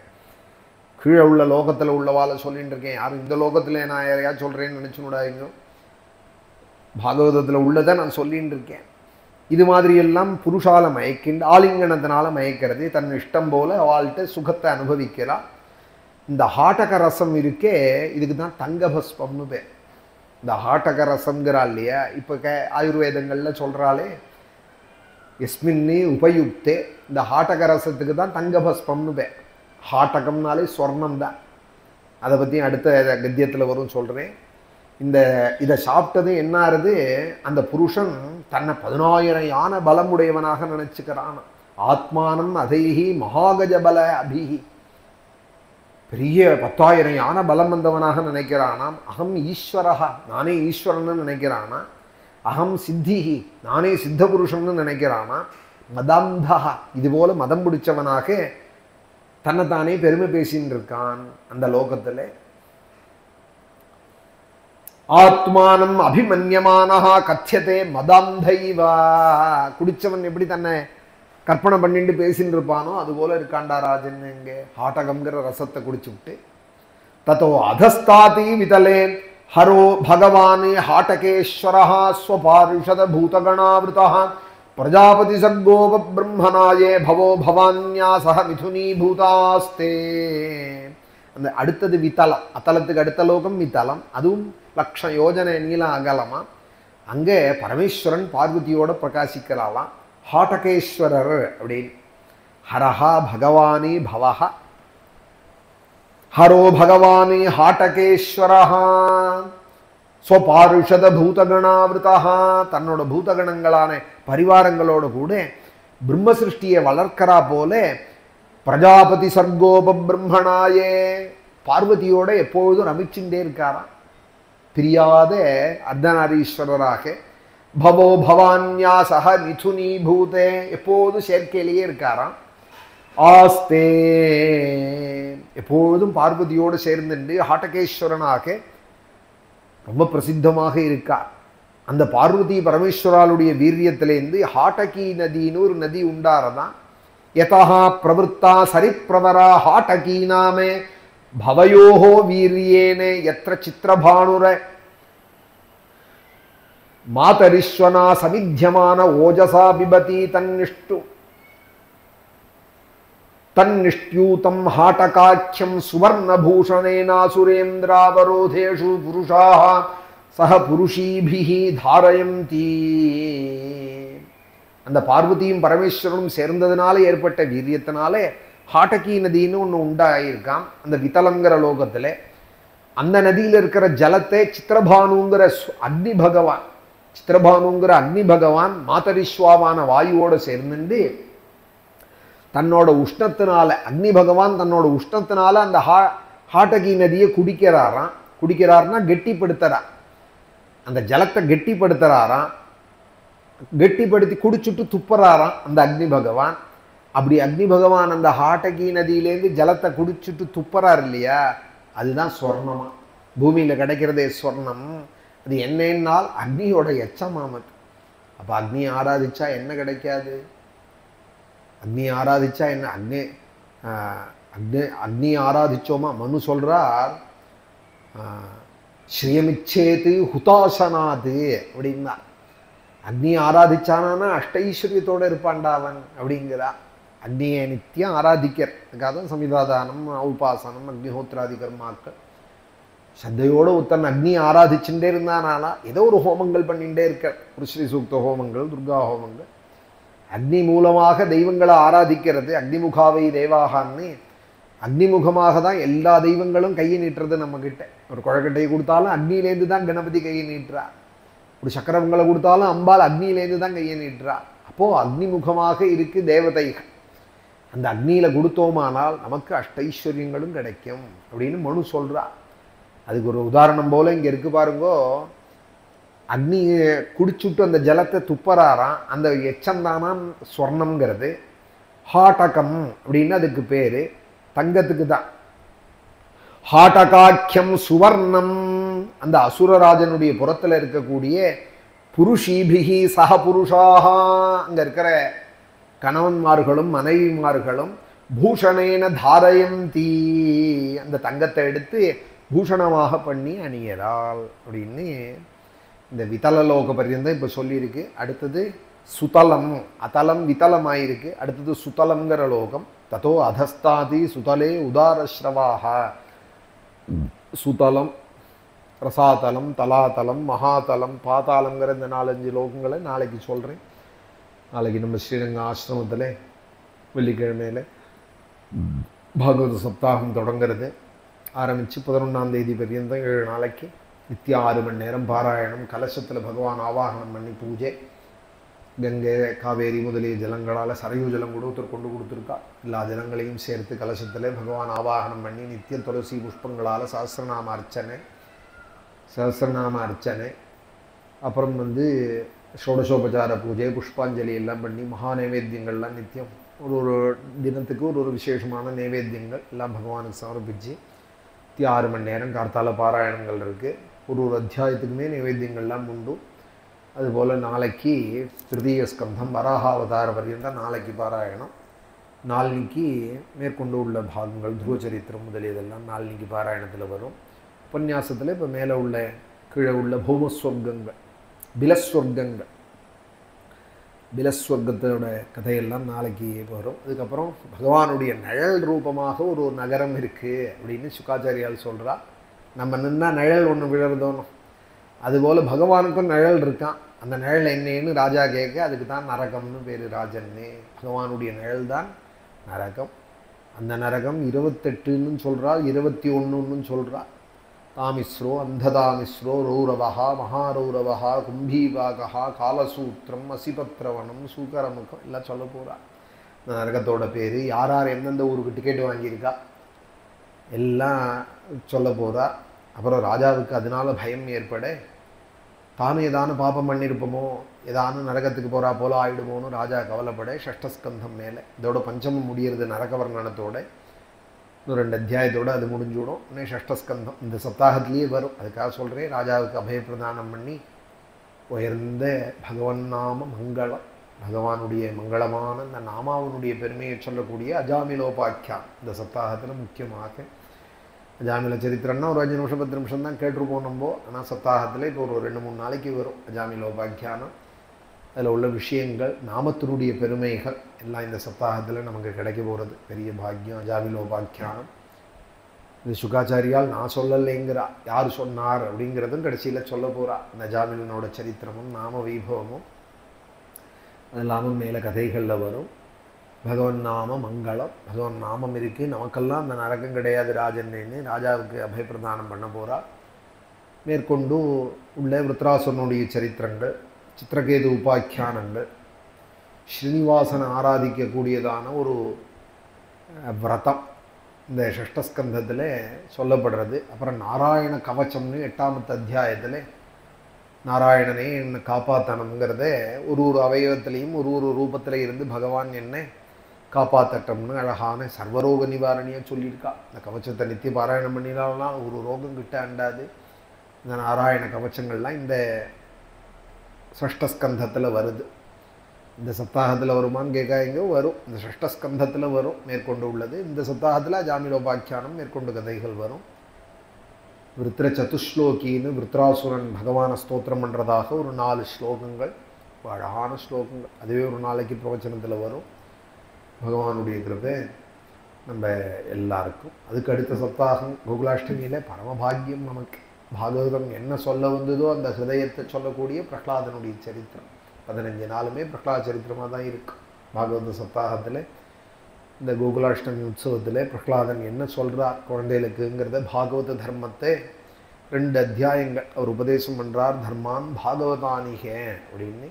கீழே உள்ள லோகத்தில் உள்ளவாளை சொல்லிட்டு இருக்கேன், யாரும் இந்த லோகத்தில் நான் யாரையா சொல்கிறேன்னு நினச்சுடாதீங்க. பாகவதத்தில் உள்ளதை நான் சொல்லின்னு இருக்கேன். இது மாதிரி எல்லாம் புருஷால மயக்கிண்டு ஆலிங்கனத்தினால மயக்கிறது, தன் இஷ்டம் போல அவள்கிட்ட சுகத்தை அனுபவிக்கிறாள். இந்த ஹாட்டக ரசம் இருக்கே, இதுக்கு தான் தங்கபஸ்பம்னு பேர். இந்த ஹாட்டக ரசம்ங்கிறா இல்லையா, இப்போ ஆயுர்வேதங்களில் சொல்கிறாளே எஸ்மின்னே உபயுக்தே, இந்த ஹாட்டக ரசத்துக்கு தான் தங்கபஸ்பம்னு பேர். ஹாட்டகம்னாலே சொர்ணம் தான். அதை பற்றி அடுத்த கத்தியத்தில் வரும் சொல்கிறேன். இதை சாப்பிட்டது என்ன ஆறுது, அந்த புருஷன் தன்னை 10,000 யானை பலமுடையவனாக நினச்சிக்கிறான். ஆத்மானம் அதைஹி மகாகஜ பல அபிஹி, பெரிய 10,000 யானை பலம் வந்தவனாக நினைக்கிறானாம். அகம் ஈஸ்வரஹா, நானே ஈஸ்வரன்னு நினைக்கிறானா. அகம் சித்திஹி, நானே சித்த புருஷன்னு நினைக்கிறானா. மதந்தா, இதுபோல மதம் பிடிச்சவனாக தன்னைத்தானே பெருமை பேசின்னு இருக்கான் அந்த லோகத்தில். ஆத்மானம் அபிமன்யமானஹா கத்தியதே மதாந்தைவா. குடிச்சவன் எப்படி தன்னை கற்பனை பண்ணிட்டு பேசின்னு இருப்பானோ அதுபோல இருக்காண்டா ராஜன். இங்கே ஹாட்டகம்ங்கிற ரசத்தை குடிச்சுவிட்டு தத்தோ அதஸ்தாதி விதலே ஹரோ பகவான் ஹாட்டகேஸ்வரஹா ஸ்வபாரிஷத பூதகணாவிருதா பிரஜாபதி சர்கோப பிரம்மனாயே பவோ பவான்யாசஹ மிதுனீ பூதாஸ்தே. அந்த அடுத்தது வித்தலம், அத்தலத்துக்கு அடுத்த லோகம் வித்தலம், அதுவும் 1,00,000 யோஜனை நீளம் அகலமா. அங்கே பரமேஸ்வரன் பார்வதியோட பிரகாசிக்கலாலாம். ஹாட்டகேஸ்வரர் அப்படின்னு. ஹரஹா பகவானி பவஹ, ஹரோ பகவானி ஹாட்டகேஸ்வரஹா ஸ்வபாருஷத பூதகணாவிருதா. தன்னோட பூதகணங்களான பரிவாரங்களோட கூட பிரம்ம சிருஷ்டியை வளர்க்கிறா போல பிரஜாபதி சர்கோப பிரம்மனாயே பார்வதியோட எப்பொழுதும் ரமிச்சுட்டே இருக்காராம், பிரியாத அர்த்தநாரீஸ்வரராக. பவோ பவான்யாசஹ மிதுனீ பூதே, எப்போதும் சேர்க்கையிலேயே இருக்காராம். ஆஸ்தே, எப்பொழுதும் பார்வதியோடு சேர்ந்துட்டு ஹாட்டகேஸ்வரனாக ரொம்ப பிரசித்தமாக இருக்கார். அந்த பார்வதி பரமேஸ்வராளுடைய வீரியத்திலேருந்து ஹாட்டகி நதின்னு ஒரு நதி உண்டாரதான். யதா பிரவருத்தா சரிப்பிரவரா ஹாட்டகி நாமே பவயோஹோ வீரியேனே யத்ர சித்திரபாணுர மாதரிஸ்வனா சமித்யமான ஓஜசா பிபதி தன்னிஷ்ட்யூதம் ஹாட்டகாட்சியம் சுவர்ணபூஷணேனாசுரேந்திராவரோதேஷு புருஷாः சஹ புருஷீபிஹி தாரயந்தி. அந்த பார்வதியும் பரமேஸ்வரனும் சேர்ந்ததுனால ஏற்பட்ட வீரியத்தினாலே ஹாட்டகி நதின்னு ஒன்று உண்டாயிருக்கான் அந்த வித்தலங்கிற லோகத்தில். அந்த நதியில் இருக்கிற ஜலத்தை சித்திரபானுங்கிற அக்னி பகவான், சித்திரபானுங்கிற அக்னி பகவான் மாதரிஸ்வாவான வாயுவோடு சேர்ந்துட்டு தன்னோட உஷ்ணத்தினால, அக்னி பகவான் தன்னோட உஷ்ணத்தினால அந்த ஹாட்டகி நதியை குடிக்கிறாராம். குடிக்கிறார்னா கெட்டிப்படுத்துறார், அந்த ஜலத்தை கெட்டிப்படுத்துறாராம். கெட்டிப்படுத்தி குடிச்சுட்டு துப்புறாராம் அந்த அக்னி பகவான். அப்படி அக்னி பகவான் அந்த ஹாட்டகி நதியிலேருந்து ஜலத்தை குடிச்சுட்டு துப்புறார் இல்லையா, அதுதான் சொர்ணமா. பூமியில் கிடைக்கிறதே சொர்ணம். அது என்னன்னால் அக்னியோட எச்சமாமது. அப்போ அக்னியை ஆராதிச்சா என்ன கிடைக்காது? அக்னி ஆராதிச்சா என்ன? அக்னி ஆராதிச்சோமா? மனு சொல்றார் ஸ்ரீயமிச்சேத்து ஹுதாசனாது அப்படின்னா. அக்னி ஆராதிச்சானா அஷ்டைஸ்வரியத்தோடு இருப்பான்டா அவன் அப்படிங்கிறா. அக்னியை நித்தியம் ஆராதிக்கிறதுக்காக தான் சமிதாதானம், உபாசனம், அக்னிஹோத்திராதி கர்மாக்கள். சத்தையோடு ஒருத்தன் அக்னியை ஆராதிச்சுட்டே இருந்தானா ஏதோ ஒரு ஹோமங்கள் பண்ணிகிட்டே இருக்க, ஒரு ஸ்ரீ சூக்த ஹோமங்கள், துர்கா ஹோமங்கள். அக்னி மூலமாக தெய்வங்களை ஆராதிக்கிறது. அக்னிமுகாவை தேவாகான்னு அக்னிமுகமாக தான் எல்லா தெய்வங்களும் கையை நீட்டுறது. நம்மக்கிட்ட ஒரு குழக்கட்டையை கொடுத்தாலும் அக்னியிலேருந்து தான் கணபதி கையை நீட்டுறா. ஒரு சக்கரவங்களை கொடுத்தாலும் அம்பாள் அக்னியிலேருந்து தான் கையை நீட்டுறா. அப்போது அக்னிமுகமாக இருக்கு தேவதைகள். அந்த அக்னியில் கொடுத்தோமானால் நமக்கு அஷ்டைஸ்வரியங்களும் கிடைக்கும் அப்படின்னு மனு சொல்கிறா. அதுக்கு ஒரு உதாரணம் போல் இங்கே இருக்கு பாருங்கோ. அக்னி குடிச்சுட்டு அந்த ஜலத்தை துப்பறாராம். அந்த எச்சந்தானாம் சொர்ணம்ங்கிறது. ஹாட்டகம் அப்படின்னு அதுக்கு பேர். தங்கத்துக்கு தான். ஹாட்டகாக்கியம் சுவர்ணம், அந்த அசுரராஜனுடைய புறத்தில் இருக்கக்கூடிய புருஷீபிகி சக புருஷாக, அங்கே இருக்கிற கணவன்மார்களும் மனைவிமார்களும் பூஷணேன தாரயந்தி, அந்த தங்கத்தை எடுத்து பூஷணமாக பண்ணி அணியறாள் அப்படின்னு இந்த விதலலோக பர்யந்தம் இப்போ சொல்லியிருக்கு. அடுத்தது சுதலம், அதலம் விதலமாயிருக்கு. அடுத்தது சுதலங்கிற லோகம். ததோ அதஸ்தாதி சுதலே உதாரஸ்ரவாக, சுதலம், ரசாதலம், தலாதலம், மகாதலம், பாதாளங்கிற இந்த 4-5 லோகங்களை நாளைக்கு சொல்கிறேன். நாளைக்கு நம்ம ஸ்ரீரங்க ஆசிரமத்தில் வெள்ளிக்கிழமையில் பாகவத சப்தாகம் தொடங்கிறது. ஆரம்பித்து 11ஆம் தேதி பர்யந்தம் 7 நாளைக்கு நித்திய 6 மணி நேரம் பாராயணம். கலசத்தில் பகவான் ஆவாகனம் பண்ணி பூஜை. கங்கை, காவேரி முதலிய ஜலங்களால், சரையூ ஜலம் கூட ஒருத்தர் கொண்டு கொடுத்துருக்கா. எல்லா ஜலங்களையும் சேர்த்து கலசத்தில் பகவான் ஆவாகனம் பண்ணி நித்திய துளசி புஷ்பங்களால் சஹஸ்ரநாம அர்ச்சனை, அப்புறம் ஷோடசோபச்சார பூஜை, புஷ்பாஞ்சலி எல்லாம் பண்ணி மகா நைவேத்தியங்கள்லாம் நித்தியம் ஒரு தினத்துக்கு ஒரு விசேஷமான நைவேத்தியங்கள் எல்லாம் பகவானுக்கு சமர்ப்பித்து 6 மணி நேரம் கார்த்தால பாராயணங்கள் இருக்குது. ஒரு அத்தியாயத்துக்குமே நைவேத்தியங்கள்லாம் உண்டு. அதுபோல் நாளைக்கு திருதீய ஸ்கந்தம் வராகாவதார பர்யந்தம் நாளைக்கு பாராயணம். நாளைக்கு மேற்கொண்டு உள்ள பாகங்கள் துருவச்சரித்திரம் முதலியதெல்லாம் நாளைக்கு பாராயணத்தில் வரும். உபன்யாசத்தில் இப்போ மேலே உள்ள கீழே உள்ள பௌமஸ்வர்க்கங்கள், பிலஸ்வர்க்கத்தோட கதையெல்லாம் நாளைக்கு வரும். அதுக்கப்புறம் பகவானுடைய நிழல் ரூபமாக ஒரு நகரம் இருக்குது அப்படின்னு சுக்காச்சாரியால் சொல்கிறா. நம்ம நின்னா நிழல் ஒன்று விழறதோணும், அதுபோல் பகவானுக்கும் நிழல் இருக்கான். அந்த நிழல் என்னன்னு ராஜா கேட்க, அதுக்கு தான் நரகம்னு பேர். ராஜன்னே பகவானுடைய நிழல் தான் நரகம். அந்த நரகம் 28ன்னு சொல்கிறாள், 21ன்னு சொல்கிறாள். தாமிஸ்ரோ, அந்ததாமிஸ்ரோ, ரௌரவஹா, மகாரௌரவஹா, கும்பீபாகா, காலசூத்திரம், அசிபத்ரவனம், சூக்கரமுகம் எல்லாம் சொல்ல போகிறா. இந்த நரகத்தோட பேர், யார் எந்தெந்த ஊருக்கு டிக்கெட் வாங்கியிருக்கா எல்லாம் சொல்ல போகிறா. அப்புறம் ராஜாவுக்கு அதனால பயம் ஏற்பட, தானும் ஏதானு பாப்பம் பண்ணியிருப்போமோ, ஏதானு நரகத்துக்கு போகிறா போல ஆயிடுமோன்னு ராஜா கவலைப்பட ஷஷ்டஸ்கந்தம் மேலே இதோட பஞ்சமம் முடிகிறது நரகவர்ணனத்தோட. இன்னும் 2 அத்தியாயத்தோடு அது முடிஞ்சுவிடும். இன்னும் ஷஷ்டஸ்கந்தம் இந்த சப்தாகத்திலேயே வரும். அதுக்காக சொல்கிறேன், ராஜாவுக்கு அபயப்பிரதானம் பண்ணி உயர்ந்த பகவன் நாம மங்களம், பகவானுடைய மங்களமான இந்த நாமாவனுடைய பெருமையை சொல்லக்கூடிய அஜாமிலோபாக்கியான் இந்த சப்தாகத்தில் முக்கியமாக. அஜாமில சரித்திரம்னா ஒரு 5 நிமிஷம் 10 நிமிஷம் தான் கேட்டிருப்போம் நம்ம. ஆனால் சப்தாகத்தில் இப்போ ஒரு 2-3 நாளைக்கு வரும் அஜாமிலோபாக்கியானம். அதில் உள்ள விஷயங்கள், நாமத்தினுடைய பெருமைகள் எல்லாம் இந்த சப்தாகத்தில் நமக்கு கிடைக்க போகிறது. பெரிய பாக்கியம் அஜாமிலோபாக்கியானம். இது சுகாச்சாரியால் நான் சொல்லலைங்கிறா, யார் சொன்னார் அப்படிங்கிறதும் கடைசியில் சொல்ல போகிறா. இந்த அஜாமிலனோட சரித்திரமும் நாம வைபவமும் அது இல்லாமல் மேலே கதைகளில் வரும். பகவன் நாம மங்களம், பகவன் நாமம் இருக்குது, நமக்கெல்லாம் அந்த நரகம் கிடையாது ராஜன்னு ராஜாவுக்கு அபயப்பிரதானம் பண்ண போகிறா. மேற்கொண்டு உள்ள விருத்ராசுரனுடைய சரித்திரங்கள், சித்திரகேது உபாக்கியானங்கள், ஸ்ரீனிவாசனை ஆராதிக்கக்கூடியதான ஒரு விரதம் இந்த ஷஷ்டஸ்கந்தத்தில் சொல்லப்படுறது. அப்புறம் நாராயண கவச்சம்னு 8ஆம் அத்தியாயத்தில் நாராயணனே என்னை காப்பாற்றணுங்கிறத ஒரு அவயவத்திலையும் ஒரு ரூபத்தில் இருந்து பகவான் என்னை காப்பாற்றட்டம்னு அழகான சர்வரோக நிவாரணியாக சொல்லியிருக்கா. இந்த கவச்சத்தை நித்திய பாராயணம் பண்ணினால்னா ஒரு ரோகம் கிட்ட அண்டாது. இந்த நாராயண கவச்சங்கள்லாம் இந்த ஷஷ்டஸ்கந்தத்தில் வருது. இந்த சப்தாகத்தில் வருமானு கேட்காங்க, வரும். இந்த ஷஷ்டஸ்கந்தத்தில் வரும் மேற்கொண்டு உள்ளது. இந்த சப்தாகத்தில் அஜாமிலோபாக்கியானம் மேற்கொண்டு கதைகள் வரும். விருத்திர சதுஸ்லோகின்னு விருத்ராசுரன் பகவானை ஸ்தோத்திரம் பண்ணுறதாக ஒரு 4 ஸ்லோகங்கள், அழகான ஸ்லோகங்கள். அதுவே ஒரு நாளைக்கு பிரவச்சனத்தில் வரும். பகவானுடைய கிருபை நம்ம எல்லாருக்கும். அதுக்கு அடுத்த சப்தாகம் கோகுலாஷ்டமியில் பரமபாகியம் நமக்கு. பாகவதம் என்ன சொல்ல வந்ததோ அந்த ஹிருதயத்தை சொல்லக்கூடிய பிரகலாதனுடைய சரித்திரம் 15 நாளுமே பிரகலாத சரித்திரமாக தான் இருக்கும். பாகவத சப்தாகத்தில் இந்த கோகுலாஷ்டமி உற்சவத்தில் பிரகலாதன் என்ன சொல்கிறார் குழந்தைகளுக்குங்கிறத, பாகவத தர்மத்தை 2 அத்தியாயங்கள் அவர் உபதேசம் பண்ணுறார். தர்மான் பாகவதானிக அப்படின்னு.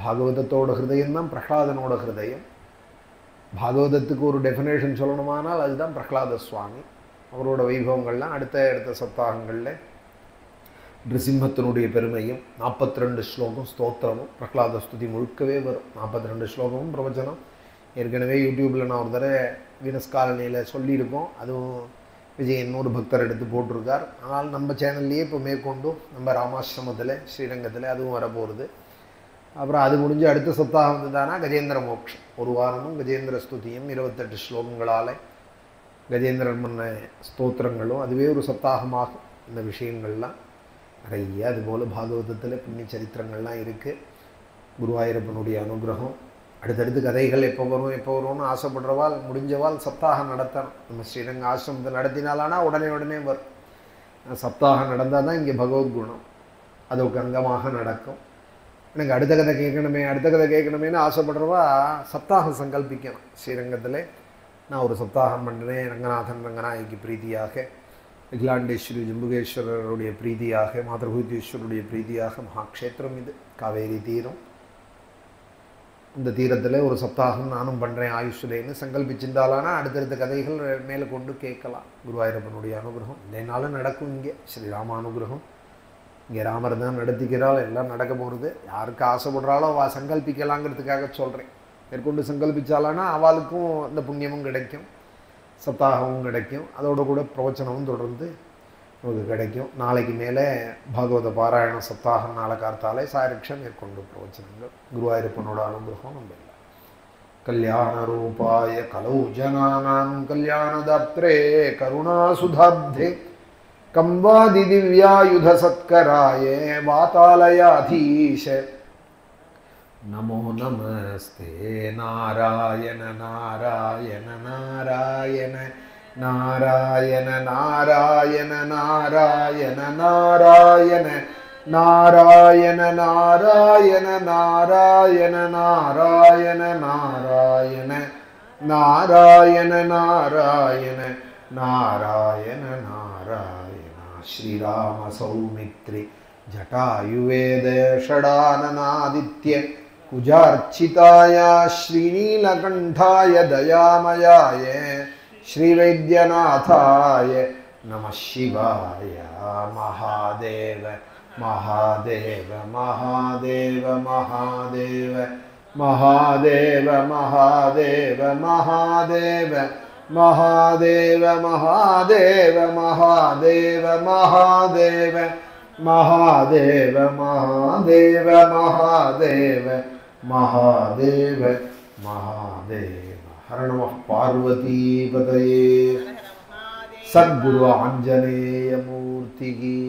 பாகவதத்தோட ஹிருதயம்தான் பிரகலாதனோட ஹிருதயம். பாகவதத்துக்கு ஒரு டெஃபினேஷன் சொல்லணுமானால் அதுதான் பிரகலாத சுவாமி. அவரோட வைபவங்கள்லாம் அடுத்த சப்தாகங்களில் நிருசிம்மத்தினுடைய பெருமையும் 42 ஸ்லோகம் ஸ்தோத்திரமும் பிரகலாத ஸ்துதி முழுக்கவே வரும். 42 ஸ்லோகமும் பிரவச்சனம். ஏற்கனவே யூடியூப்பில் நான் ஒரு தடவை வீனஸ் காலனியில் சொல்லியிருக்கோம். அதுவும் விஜயன் ஒரு பக்தர் எடுத்து போட்டிருக்கார். ஆனால் நம்ம சேனல்லையே இப்போ மேற்கொண்டும் நம்ம ராமாசிரமத்தில் ஸ்ரீரங்கத்தில் அதுவும் வரப்போகிறது. அப்புறம் அது முடிஞ்சு அடுத்த சப்தாகம் வந்துதானா கஜேந்திர மோட்சம். ஒரு வாரமும் கஜேந்திர ஸ்துதியும் 28 ஸ்லோகங்களால் கஜேந்திரன் பண்ண ஸ்தோத்திரங்களும் அதுவே ஒரு சப்தாகமாகும். இந்த விஷயங்கள்லாம் நிறைய அதுபோல் பாகவதத்தில் புண்ணிய சரித்திரங்கள்லாம் இருக்குது. குருவாயூரப்பனுடைய அனுகிரகம். அடுத்தடுத்து கதைகள் எப்போ வரும்னு ஆசைப்படுறவாள் முடிஞ்சவாள் சப்தாகம் நடத்தணும். நம்ம ஸ்ரீரங்க ஆசிரமத்தை நடத்தினாலானா உடனே வரும். சப்தாகம் நடந்தால் தான் இங்கே பகவத் குணம் அதுக்கு அங்கமாக நடக்கும். எனக்கு அடுத்த கதை கேட்கணுமேனு ஆசைப்படுறவா சப்தாகம் சங்கல்பிக்கணும். ஸ்ரீரங்கத்தில் நான் ஒரு சப்தாகம் பண்ணுறேன், ரங்கநாதன் ரங்கநாயகி பிரீதியாக, அகிலாண்டேஸ்வரி ஜம்புகேஸ்வரருடைய பிரீதியாக, மாதர்பூதீஸ்வருடைய பிரீதியாக. மகாக்ஷேத்திரம் இது, காவேரி தீரம். இந்த தீரத்தில் ஒரு சப்தாகம் நானும் பண்ணுறேன் ஆயுஷ்லேன்னு சங்கல்பிச்சிருந்தாலானா அடுத்தடுத்த கதைகள் மேலே கொண்டு கேட்கலாம். குருவாயூரப்பனுடைய அனுகிரகம் இல்லைனாலும் நடக்கும். இங்கே ஸ்ரீராம அனுகிரகம். இங்கே ராமர் தான் நடத்திக்கிறாள், எல்லாம் நடக்க போகிறது. யாருக்கு ஆசைப்படுறாளோ அவள் சங்கல்பிக்கலாங்கிறதுக்காக சொல்கிறேன். மேற்கொண்டு சங்கல்பிச்சாலானா அவளுக்கும் அந்த புண்ணியமும் கிடைக்கும், சப்தாகமும் கிடைக்கும், அதோட கூட பிரவச்சனமும் தொடர்ந்து நமக்கு கிடைக்கும். நாளைக்கு மேலே பாகவத பாராயண சப்தாகம் நாளை கார்த்தாலே சாயரக்ஷம் மேற்கொண்டு பிரவச்சனங்கள். குருவாயூரப்பனோட அனுகிரகம் நம்ம இல்லை. கல்யாண ரூபாய கலௌ ஜனானாம் கல்யாணதாத்ரே கருணாசுதாப்தே கம்வாதி திவ்யாயுத சத்கராய வாதாலயாதீஷ நமோ நமஸ்தே. நாராயண நாராயண நாராயண நாராயண நாராயண நாராயண நாராயண நாராயண நாராயண நாராயண நாராயண நாராயண நாராயண நாராயண நாராயண நாராயண. ஸ்ரீராம சௌமித்ரி ஜட்டாயுவேத ஷடானனாதித்ய குஜார்ச்சிதாய ஸ்ரீநீலகண்டாய தயாமயாய ஸ்ரீவைத்யநாதாய நம சிவாய. மகாதேவ மகாதேவ மகாதேவ மகாதேவ மகாதேவ மகாதேவ மகாதேவ மகாதேவ மகாதேவ மகாதேவ மகாதேவ மகாதேவ மகாதேவ மகாதேவ மகாதேவ மகாதேவ. ஹர நம பார்வதீபதயே. சத்குரு ஆஞ்சநேய மூர்த்திகி.